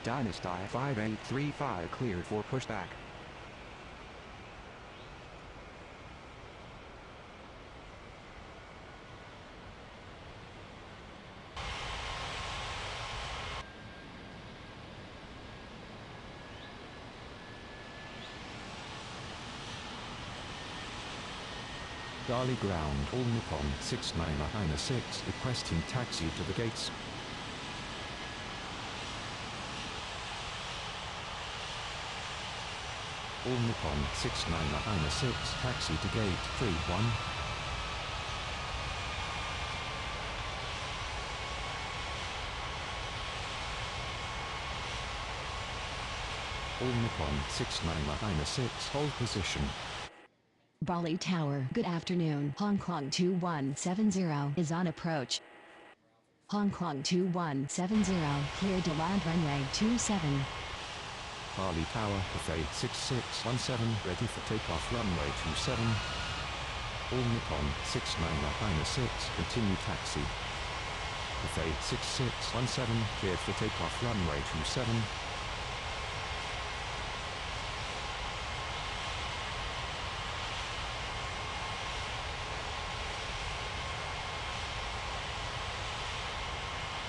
Speaker 4: Dynasty 5835, cleared for pushback.
Speaker 1: Bali ground, All Nippon 6996 requesting taxi to the gates. All Nippon 6996 taxi to gate 31. All Nippon 6996 hold position.
Speaker 8: Bali Tower, good afternoon. Hong Kong 2170 is on approach. Hong Kong 2170, cleared to land runway 27.
Speaker 1: Bali Tower, Cathay 6617, ready for takeoff runway 27. All Nippon 6996, continue taxi. Cathay 6617, cleared for takeoff runway 27.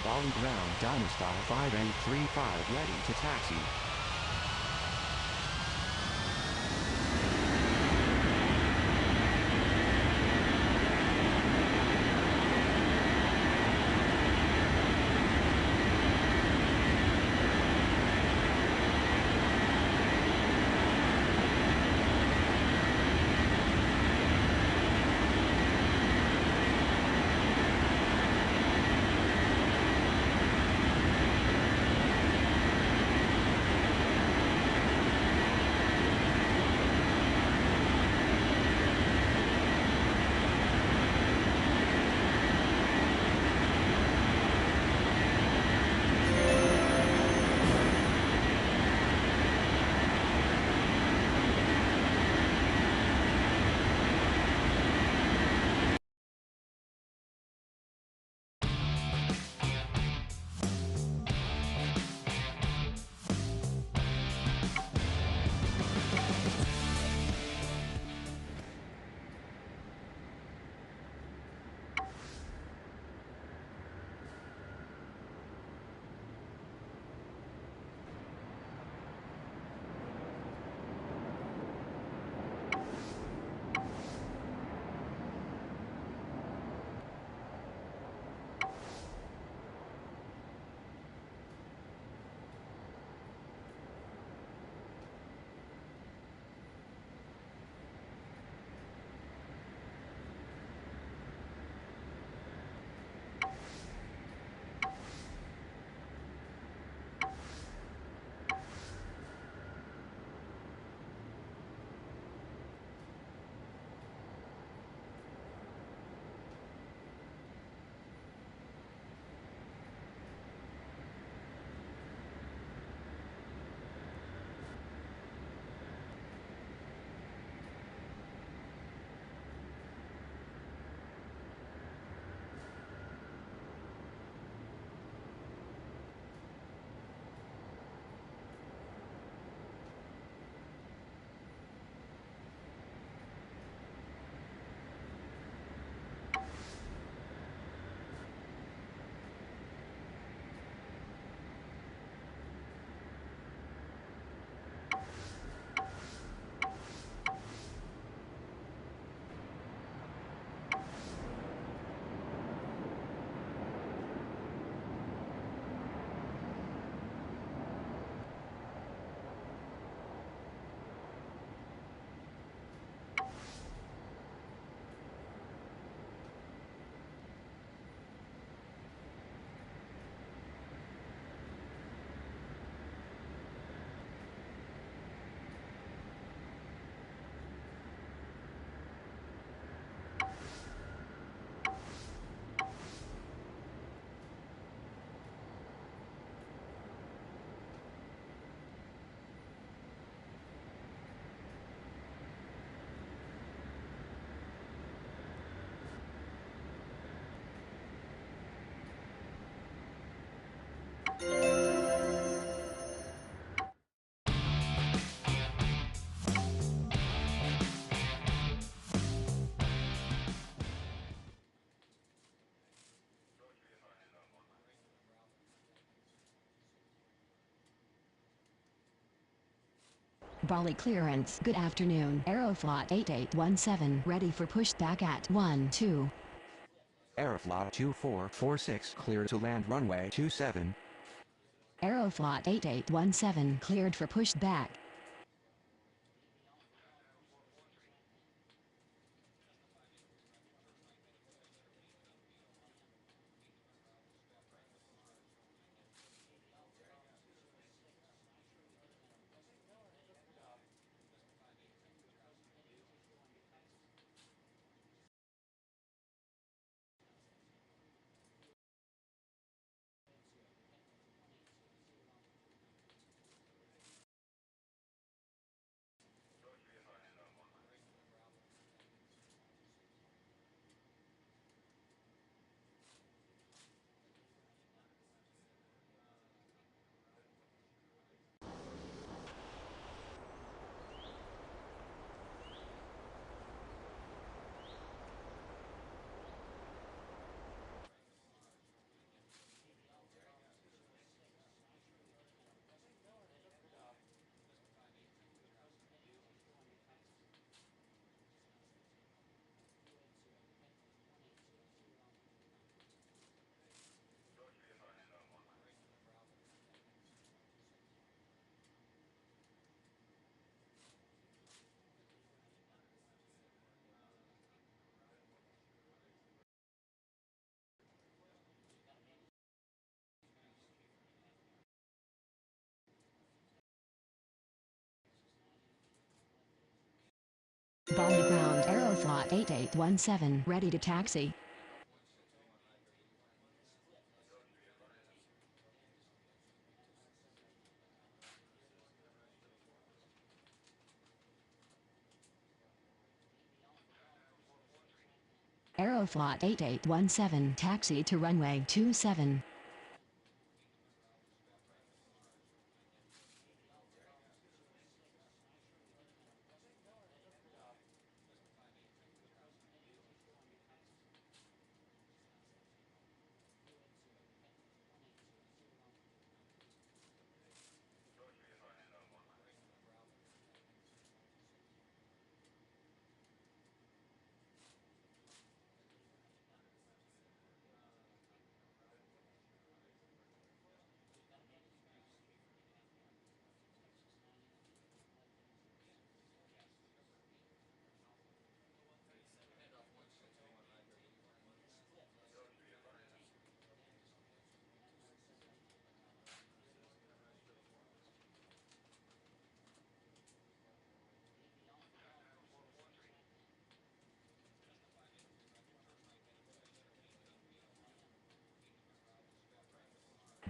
Speaker 4: Bali ground, Dynastar 5835 ready to taxi.
Speaker 8: Bali clearance. Good afternoon. Aeroflot 8817 ready for pushback at 12.
Speaker 4: Aeroflot 2446 clear to land runway 27.
Speaker 8: Aeroflot 8817 cleared for pushback. Bali ground. Aeroflot 8817 ready to taxi. Aeroflot 8817 taxi to runway 27.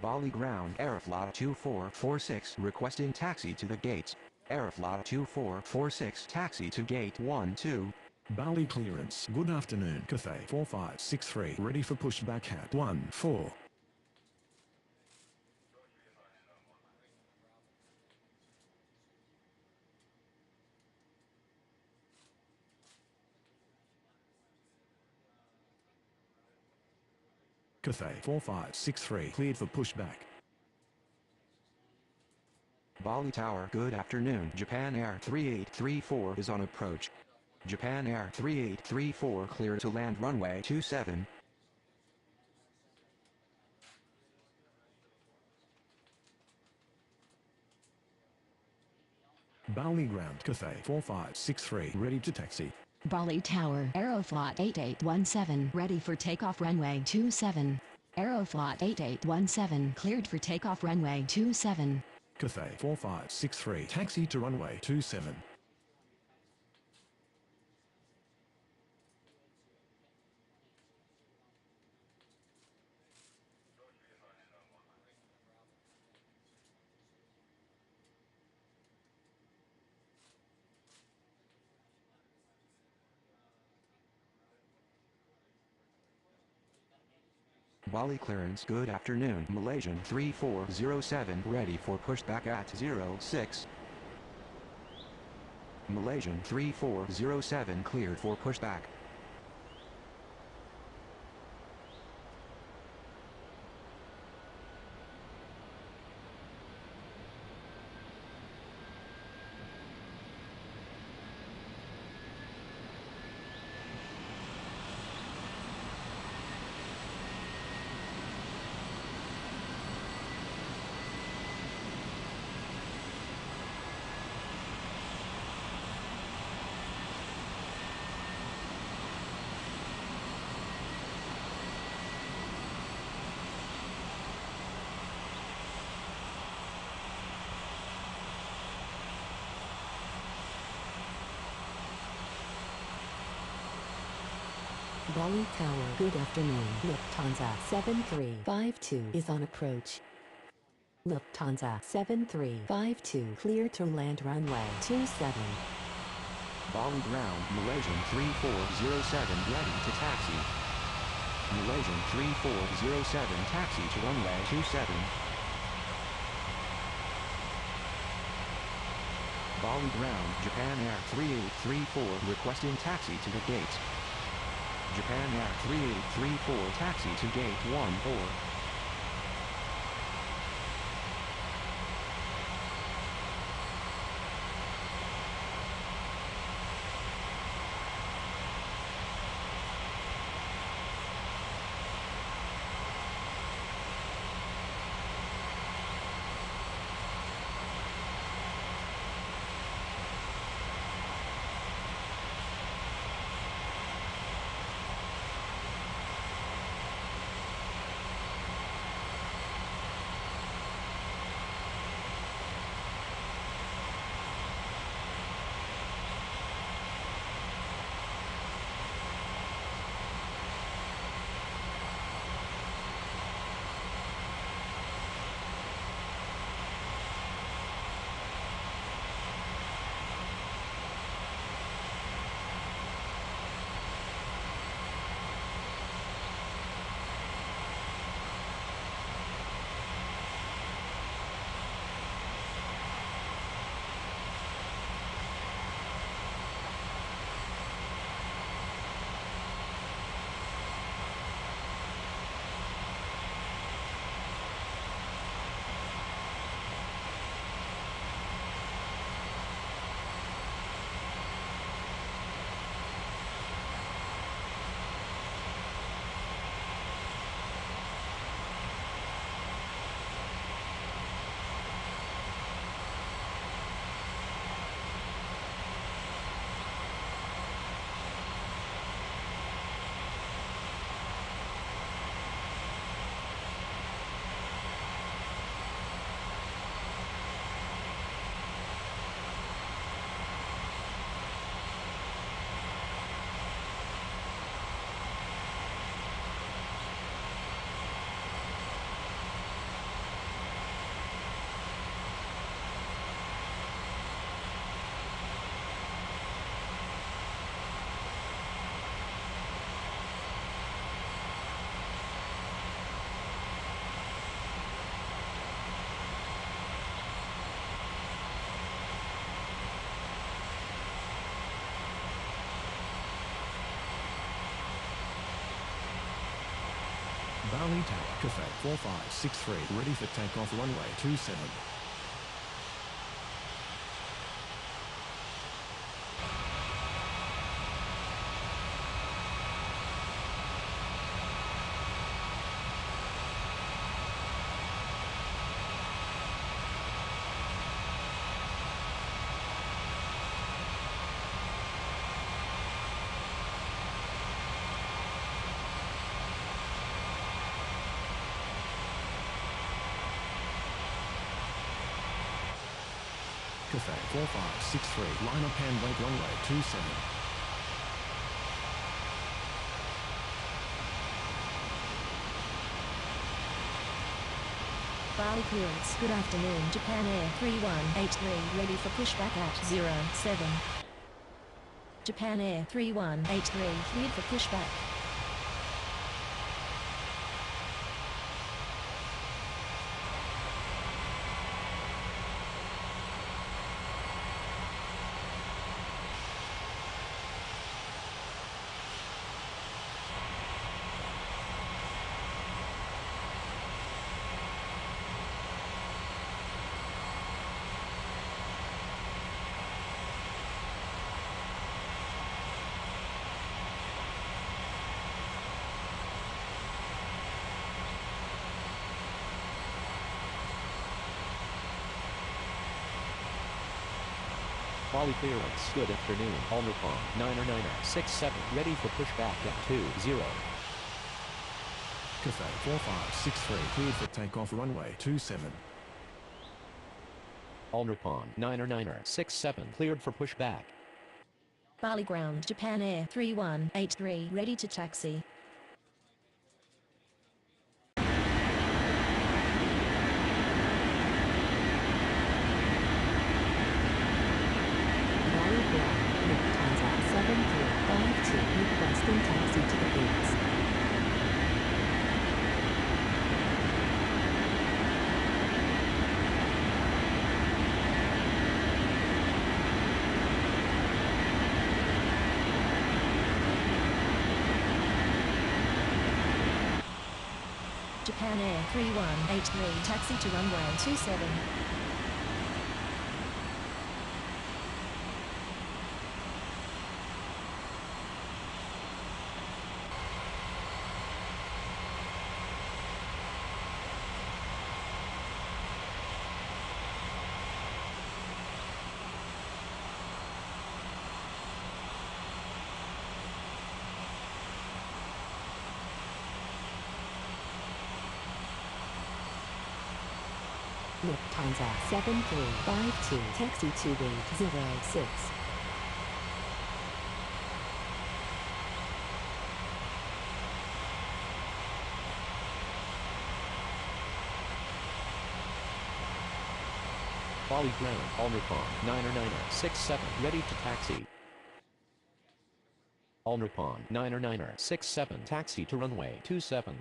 Speaker 4: Bali ground. Aeroflot 2446 requesting taxi to the gates. Aeroflot 2446 taxi to gate 12.
Speaker 6: Bali clearance. Good afternoon. Cathay 4563 ready for pushback at 14. Cathay 4563 cleared for pushback.
Speaker 4: Bali Tower. Good afternoon. Japan Air 3834 is on approach. Japan Air 3834 clear to land runway 27.
Speaker 6: Bali ground. Cathay 4563 ready to taxi.
Speaker 8: Bali Tower. Aeroflot 8817 ready for takeoff runway 27. Aeroflot 8817 cleared for takeoff runway 27.
Speaker 6: Cathay 4563 taxi to runway 27.
Speaker 4: Bali clearance. Good afternoon. Malaysian 3407 ready for pushback at 06. Malaysian 3407 cleared for pushback.
Speaker 9: Bali Tower, good afternoon. Lufthansa 7352 is on approach. Lufthansa 7352 clear to land runway 27.
Speaker 4: Bali ground, Malaysian 3407 ready to taxi. Malaysian 3407 taxi to runway 27. Bali ground, Japan Air 3834 requesting taxi to the gate. Japan Air 3834 taxi to gate 14.
Speaker 6: Bali Tower, Cafe 4563, ready for takeoff runway 27. Cafe 4563, line up and wait runway 27.
Speaker 10: Bali clearance, good afternoon. Japan Air 3183 ready for pushback at 07. Japan Air 3183 cleared for pushback.
Speaker 5: Bali clearance, good afternoon. All Nippon 9er67 ready for pushback at 20.
Speaker 6: Cafe 4563, cleared for takeoff runway 27.
Speaker 5: All Nippon 9er67 cleared for pushback.
Speaker 10: Bali ground, Japan Air 3183, ready to taxi.
Speaker 9: Bali ground, Lufthansa 7352, requesting taxi to the gates.
Speaker 10: Japan Air 3183, taxi to runway 27.
Speaker 9: Lufthansa 7352, taxi to gate 06.
Speaker 5: Bali ground, All Nippon 9er9er67, ready to taxi. All Nippon 9er9er67, taxi to runway 27.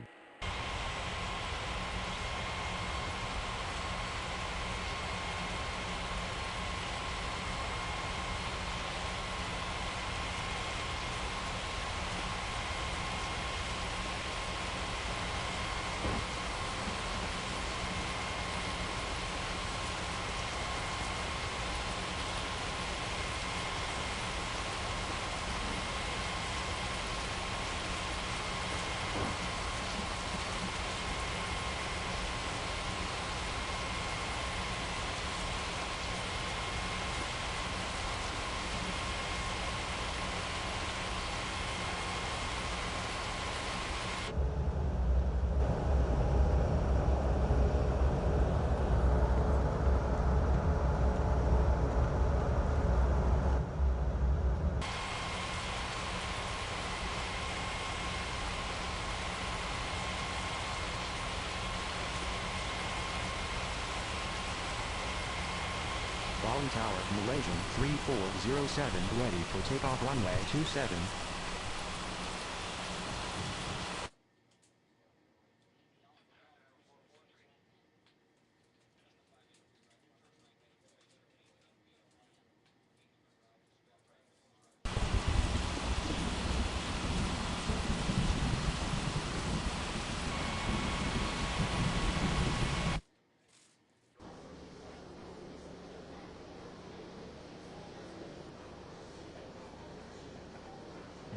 Speaker 4: Bali Tower, Malaysian 3407, ready for takeoff runway 27.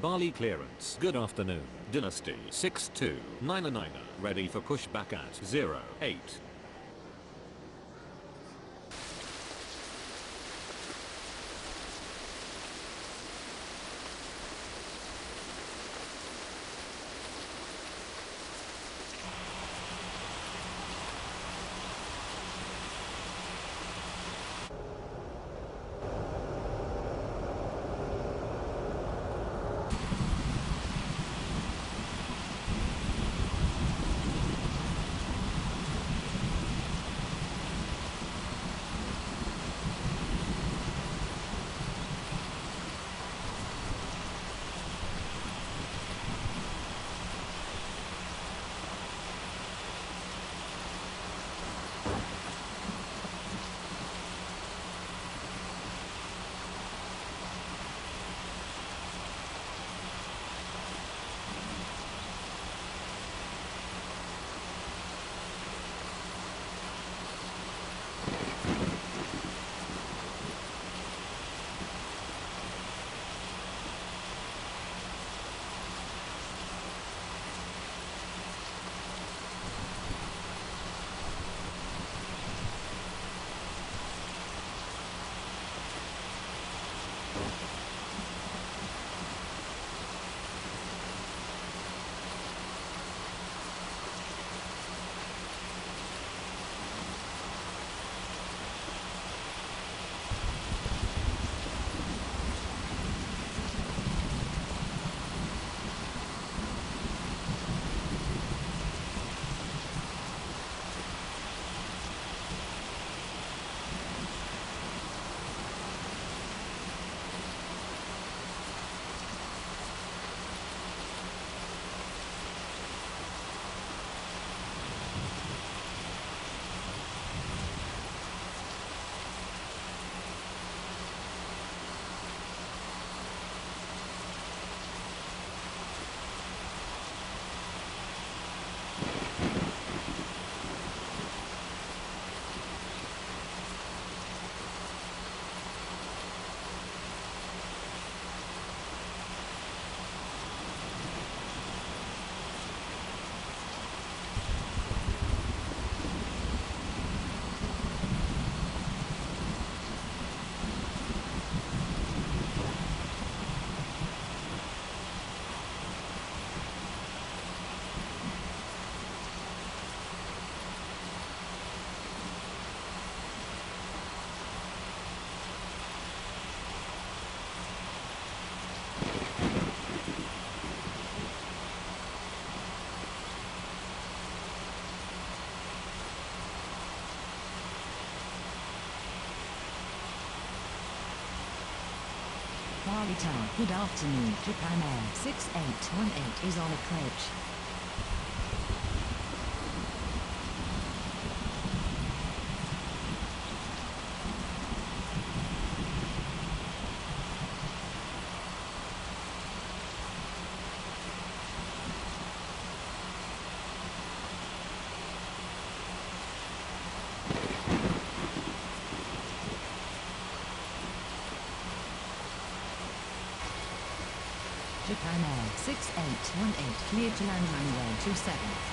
Speaker 2: Bali clearance. Good afternoon. Dynasty 6299, ready for pushback at 08.
Speaker 3: Bali Tower. Good afternoon. Japan Air 6818 is on approach. Japan Air 6818 cleared to land runway 27.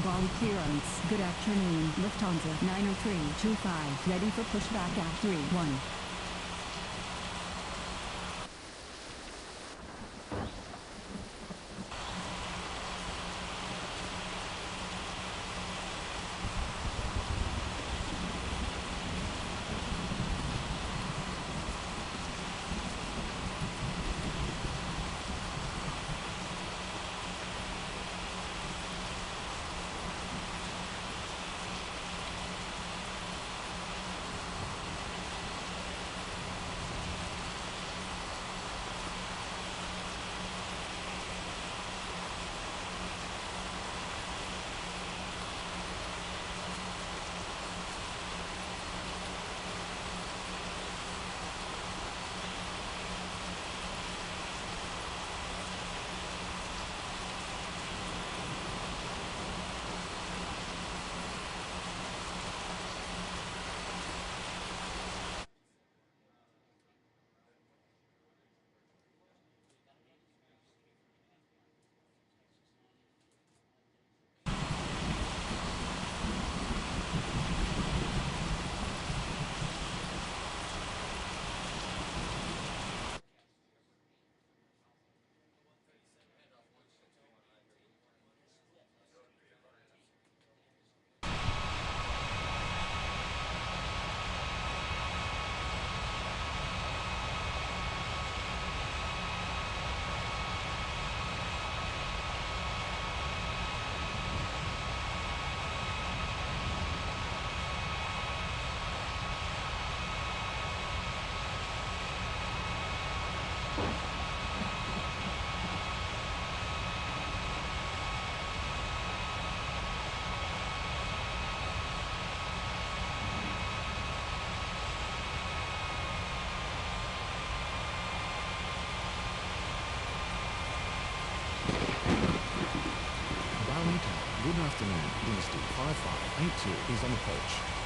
Speaker 7: Bali clearance. Good afternoon. Lufthansa 90325. Ready for pushback at 31.
Speaker 6: Bali Tower. Good afternoon. Dynasty 5582 is on approach.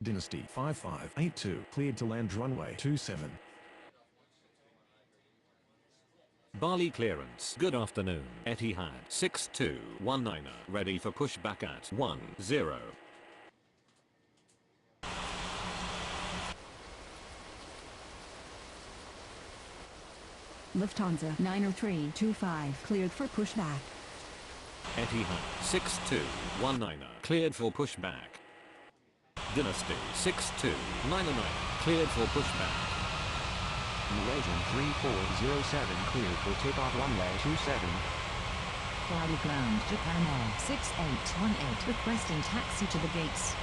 Speaker 6: Dynasty 5582 cleared to land runway 27.
Speaker 2: Bali clearance. Good afternoon. Etihad 6219 ready for pushback at 10.
Speaker 7: Lufthansa 90325 cleared for pushback.
Speaker 2: Etihad 6219 cleared for pushback. Dynasty 6299 cleared for pushback.
Speaker 4: Malaysian 3407 cleared for takeoff runway 27.
Speaker 3: Bali ground, Japan Air 6818 requesting taxi to the gates.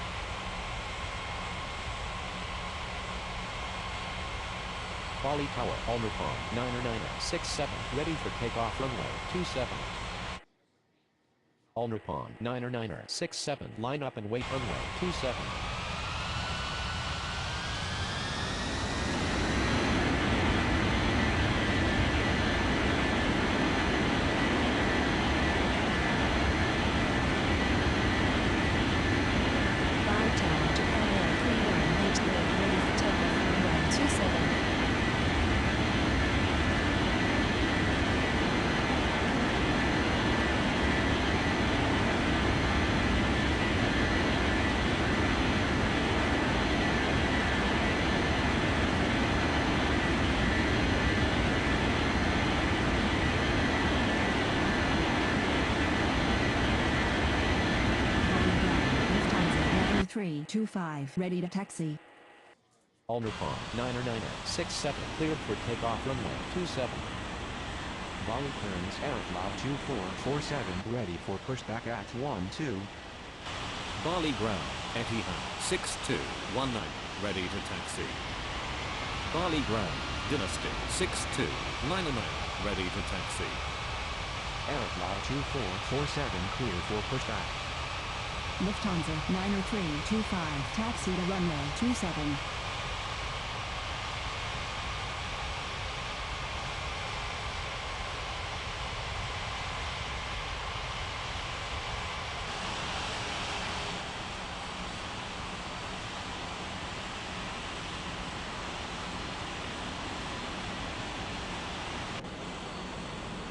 Speaker 5: Bali Tower, All Nippon 90967 ready for takeoff runway 27. All Nippon 90967 line up and wait runway 27.
Speaker 10: Bali Tower, Japan Air 3180 ready for takeoff runway 27.
Speaker 7: Bali ground, Lufthansa 9325 ready to taxi.
Speaker 5: All Nippon 90967 cleared for takeoff runway 27.
Speaker 4: Bali clearance Aeroflot 2447 ready for pushback at 12.
Speaker 2: Bali ground, Etihad 6219 ready to taxi. Bali ground, Dynasty 6299 ready to taxi.
Speaker 4: Aeroflot 2447 cleared for pushback.
Speaker 7: Lufthansa 90325 taxi to runway 27.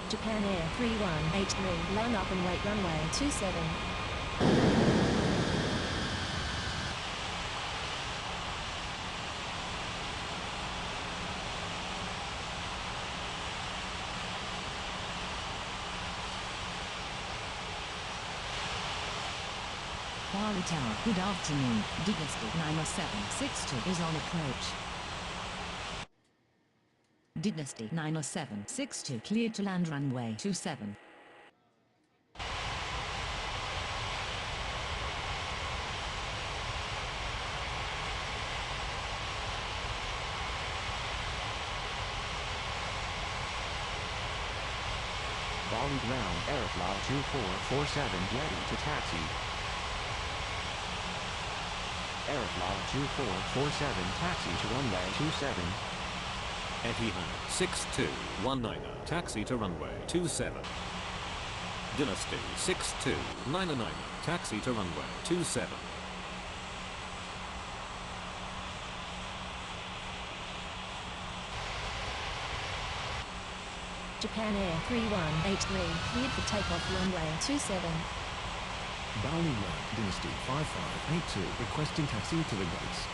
Speaker 10: Japan Air 3183 line up and wait runway 27.
Speaker 3: Bali Tower, good afternoon. Dynasty 90762 is on approach. Dynasty 90762 cleared to land runway 27.
Speaker 4: Bali ground Aeroflot 2447 ready to taxi. Aeroflot 2447 taxi to runway 27.
Speaker 2: Etihad 6219 taxi to runway 27. Dynasty 6299 taxi to runway 27.
Speaker 10: Japan Air 3183 cleared for takeoff runway 27.
Speaker 6: Bali ground, Dynasty 5582 requesting taxi to the gates.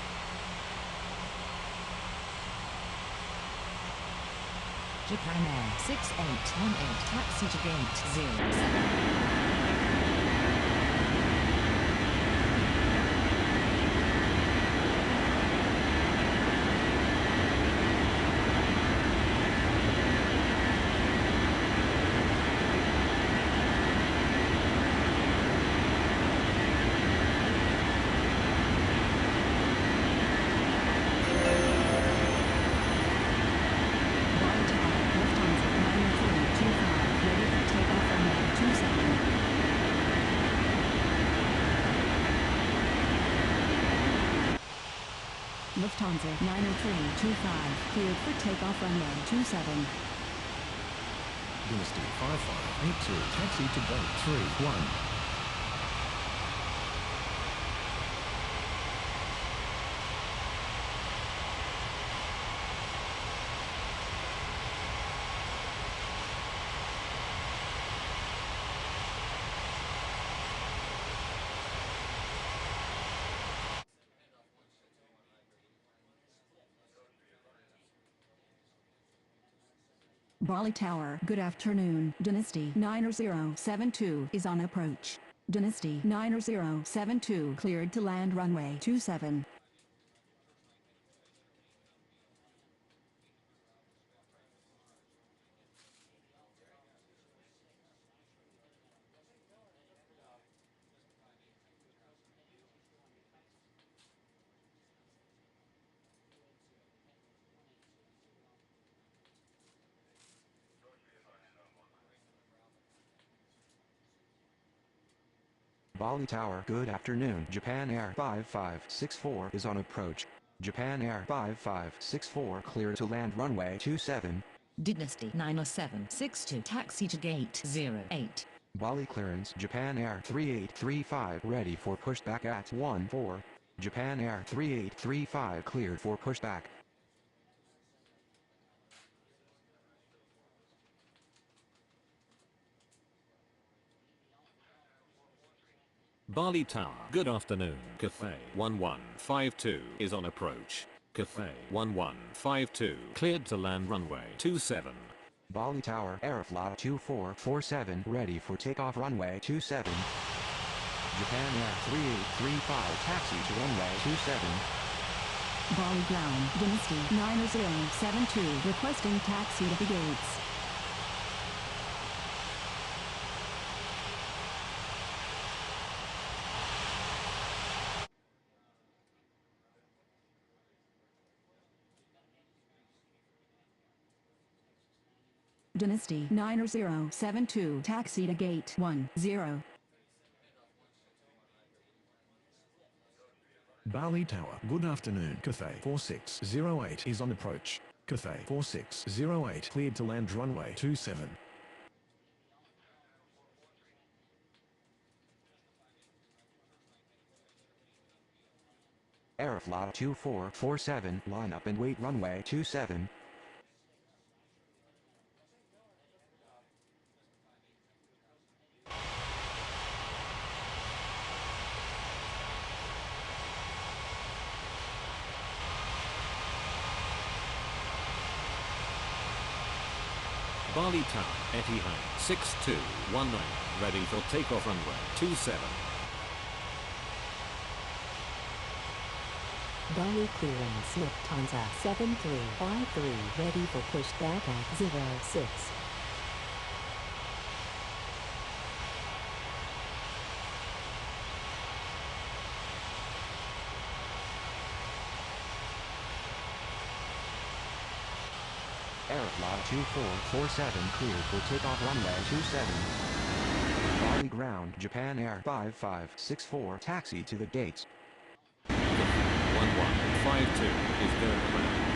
Speaker 3: Japan Air 6818 taxi to gate 07. Bali Tower, Lufthansa 9325 ready for takeoff runway 27. Lufthansa 90325 cleared for takeoff runway 27.
Speaker 6: Dynasty 5582 taxi to gate 31.
Speaker 7: Bali Tower, good afternoon. Dynasty 90072 is on approach. Dynasty 90072 cleared to land runway 27.
Speaker 4: Bali Tower, good afternoon. Japan Air 5564 is on approach. Japan Air 5564 clear to land runway 27.
Speaker 3: Dynasty 90762 taxi to gate 08.
Speaker 4: Bali clearance. Japan Air 3835 ready for pushback at 14. Japan Air 3835 cleared for pushback.
Speaker 2: Bali Tower, good afternoon. Cathay 1152 is on approach. Cathay 1152 cleared to land runway 27.
Speaker 4: Bali Tower, Aeroflot 2447 ready for takeoff runway 27. Japan Air 3835 taxi to runway 27.
Speaker 7: Bali ground, Dynasty 90072 requesting taxi to the gates. Dynasty 90072 taxi to gate 10.
Speaker 6: Bali Tower, good afternoon. Cathay 4608 is on approach. Cathay 4608 cleared to land runway 27.
Speaker 4: Aeroflot 2447 line up and wait runway 27.
Speaker 2: Bali Tower, Etihad 6219 ready for takeoff runway 27.
Speaker 9: Bali clearance Lufthansa 7353 ready for pushback at 06.
Speaker 4: Aeroflot 2447 cleared for takeoff runway 27. Bali ground, Japan Air 5564 taxi to the gates.
Speaker 2: 1152 is going around.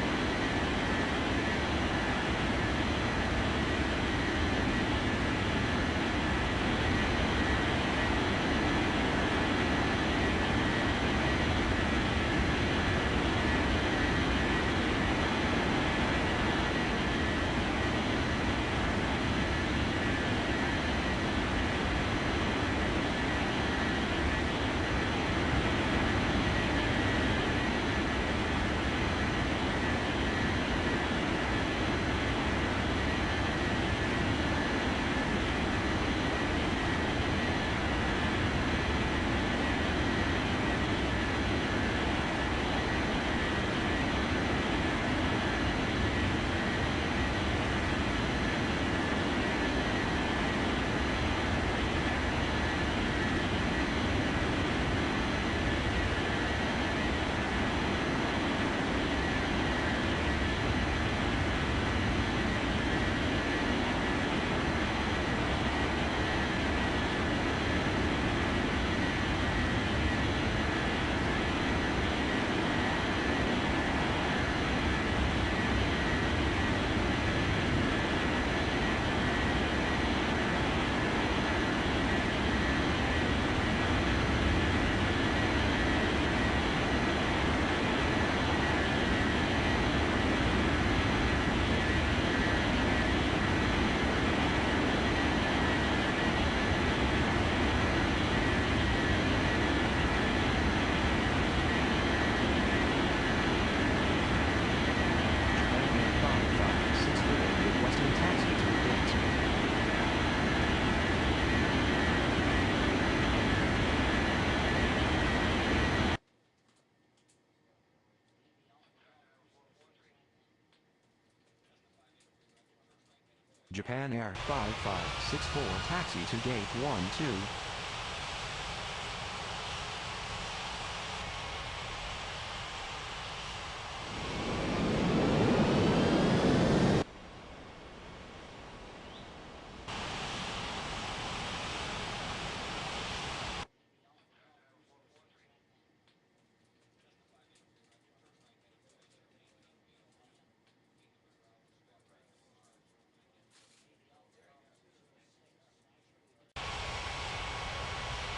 Speaker 4: Japan Air 5564 taxi to gate 12.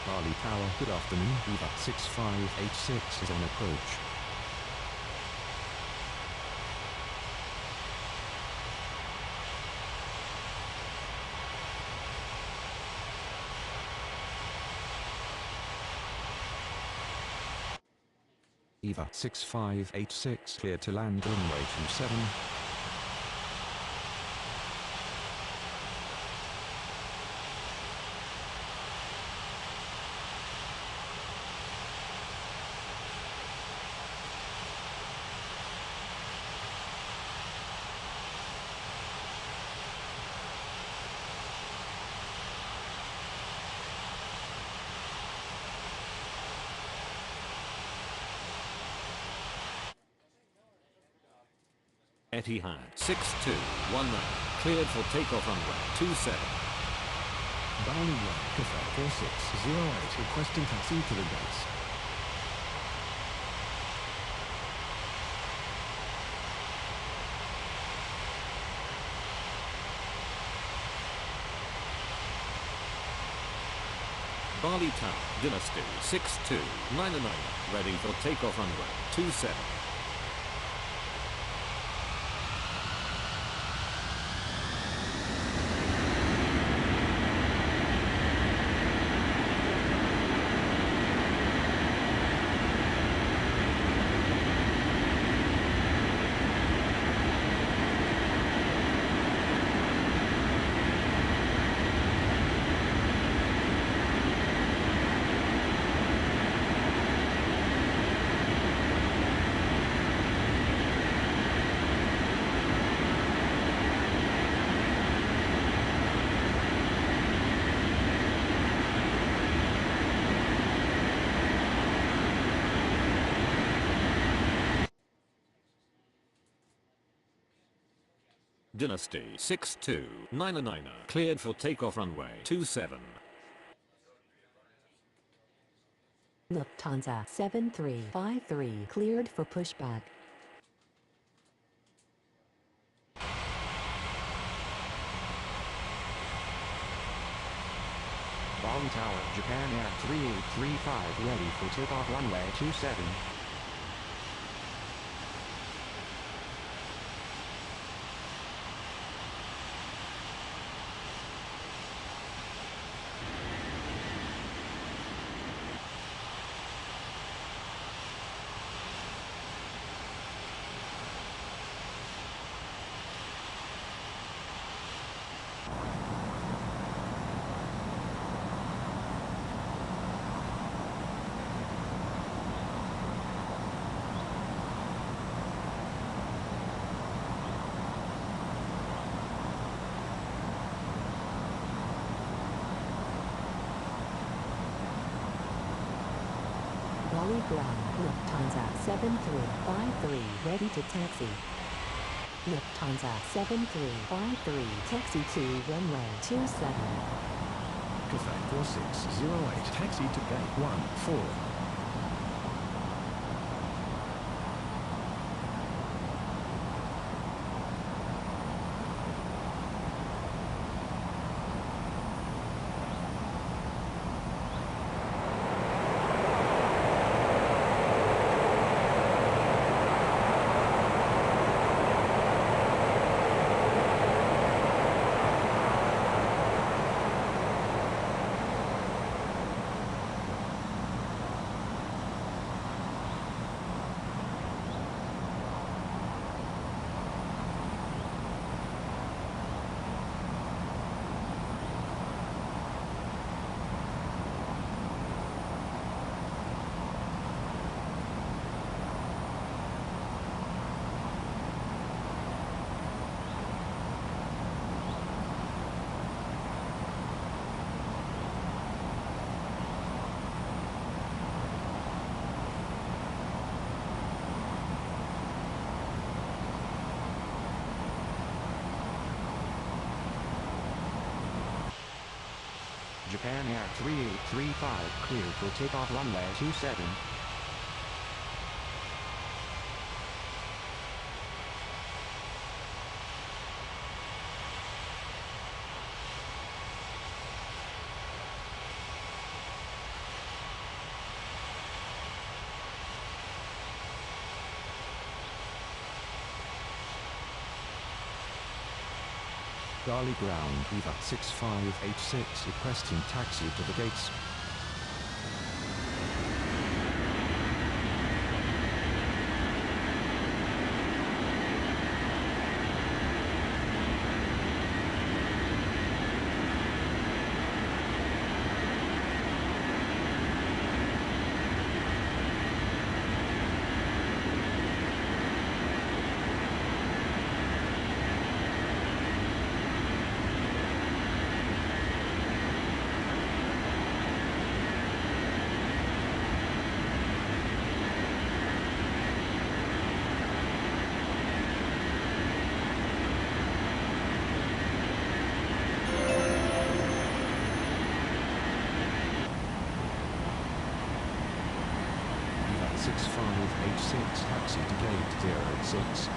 Speaker 1: Bali Tower, good afternoon. Eva 6586 is on approach. Eva 6586 cleared to land runway 27.
Speaker 2: Etihad 6219, cleared for takeoff runway 27.
Speaker 6: Bali 1, Cathay 4608, requesting taxi to the gates.
Speaker 2: Bali Tower, Dynasty 6299, ready for takeoff runway 27. Dynasty 6299, cleared for takeoff runway 27.
Speaker 9: Lufthansa 7353 cleared for pushback.
Speaker 4: Bali Tower, Japan Air 3835 ready for takeoff runway 27.
Speaker 9: Bali ground, Lufthansa 7353 ready to taxi. Lufthansa 7353 taxi to runway 27.
Speaker 6: Cathay 4608, taxi to gate 14.
Speaker 4: Japan Air 3835 cleared for takeoff runway 27.
Speaker 1: Bali ground, EVA 6586 requesting taxi to the gates. EVA 6586 taxi to gate 06.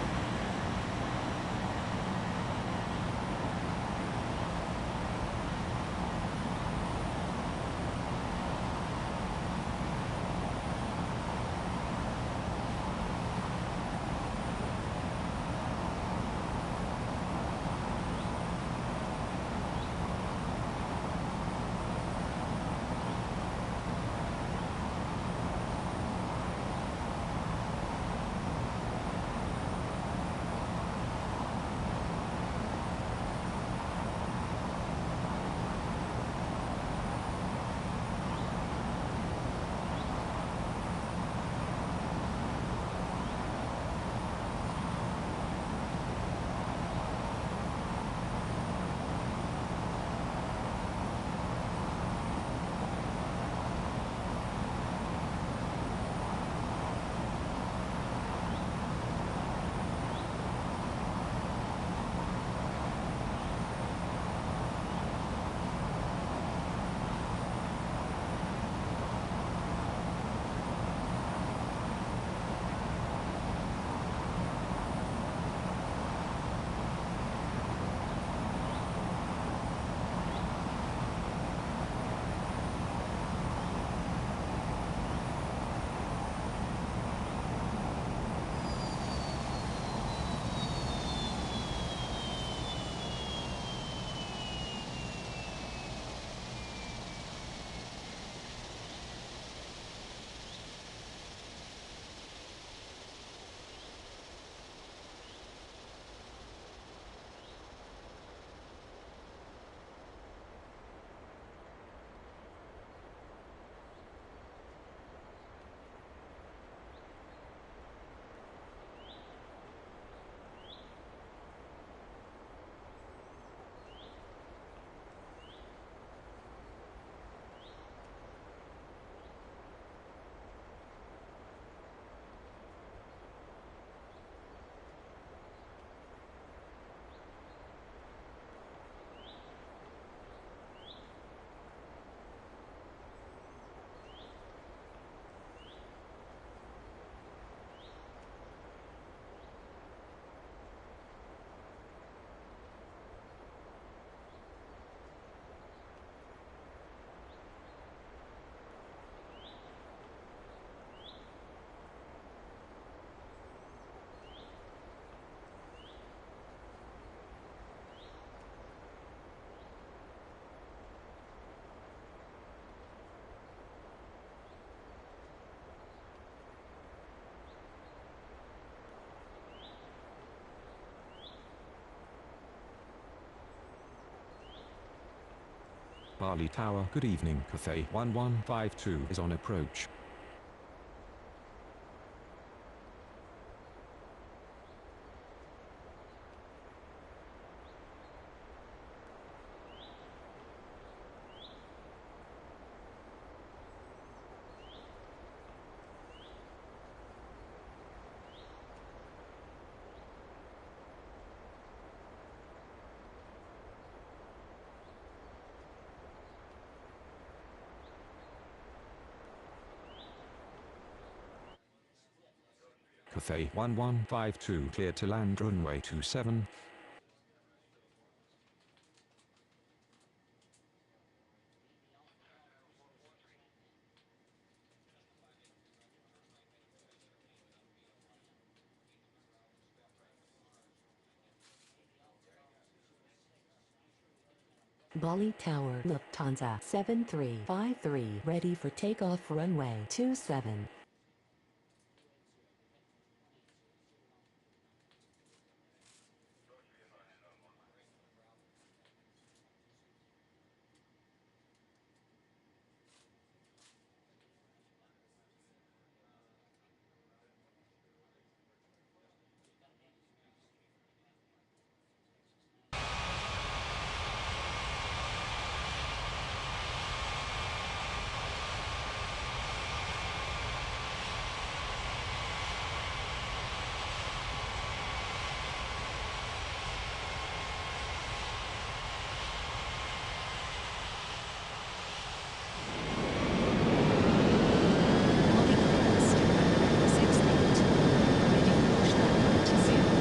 Speaker 1: Bali Tower, good evening. Cafe 1152 is on approach. Cathay 1152 cleared to land runway 27.
Speaker 9: Bali Tower, Lufthansa 7353, ready for takeoff runway 27.
Speaker 3: Bali clearance, Japan 68, ready for pushback at 07.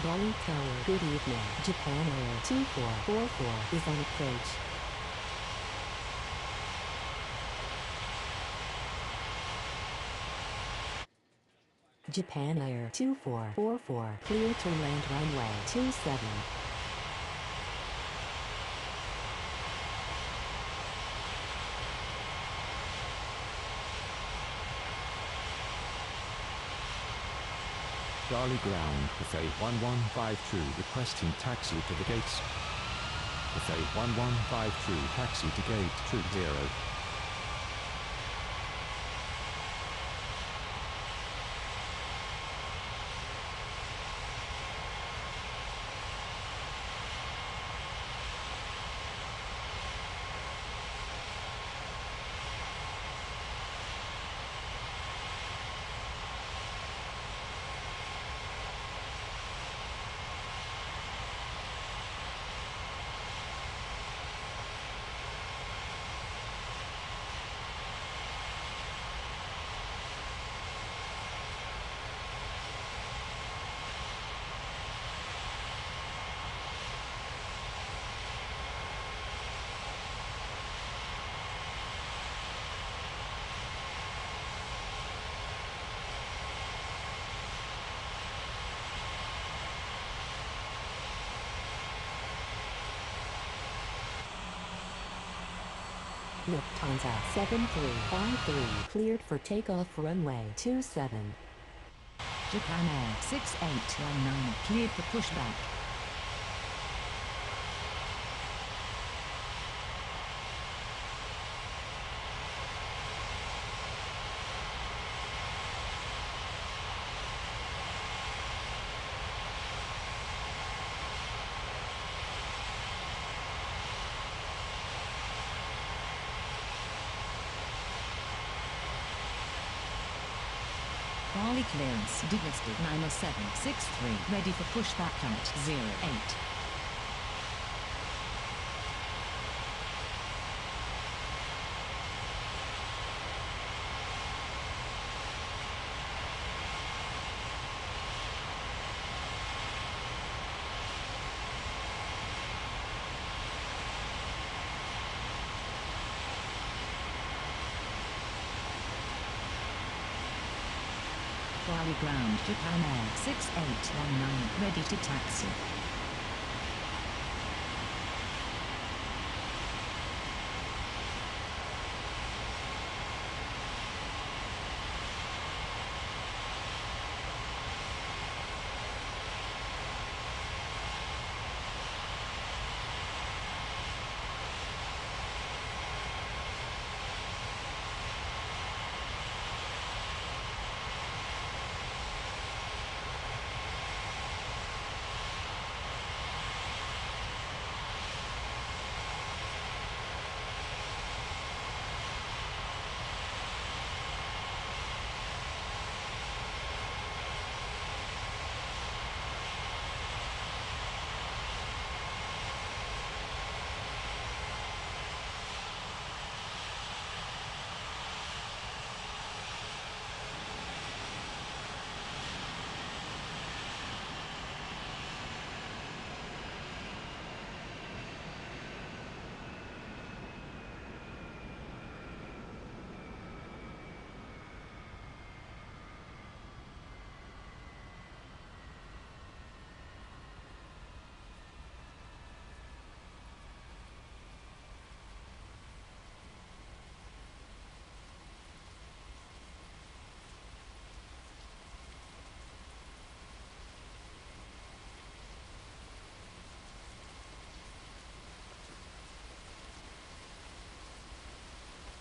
Speaker 9: Bali Tower, good evening. Japan Air 2444 is on approach. Japan Air 2444, clear to land runway 27.
Speaker 1: Bali ground, Cathay 1152 requesting taxi to the gates. Cathay 1152 taxi to gate 20.
Speaker 9: Lufthansa 7353, cleared for takeoff runway 27.
Speaker 3: Japan Air 6819 cleared for pushback. Bali clearance, Diagnostic 90763, ready for pushback at 08. Bali ground, Japan Air 6819, ready to taxi.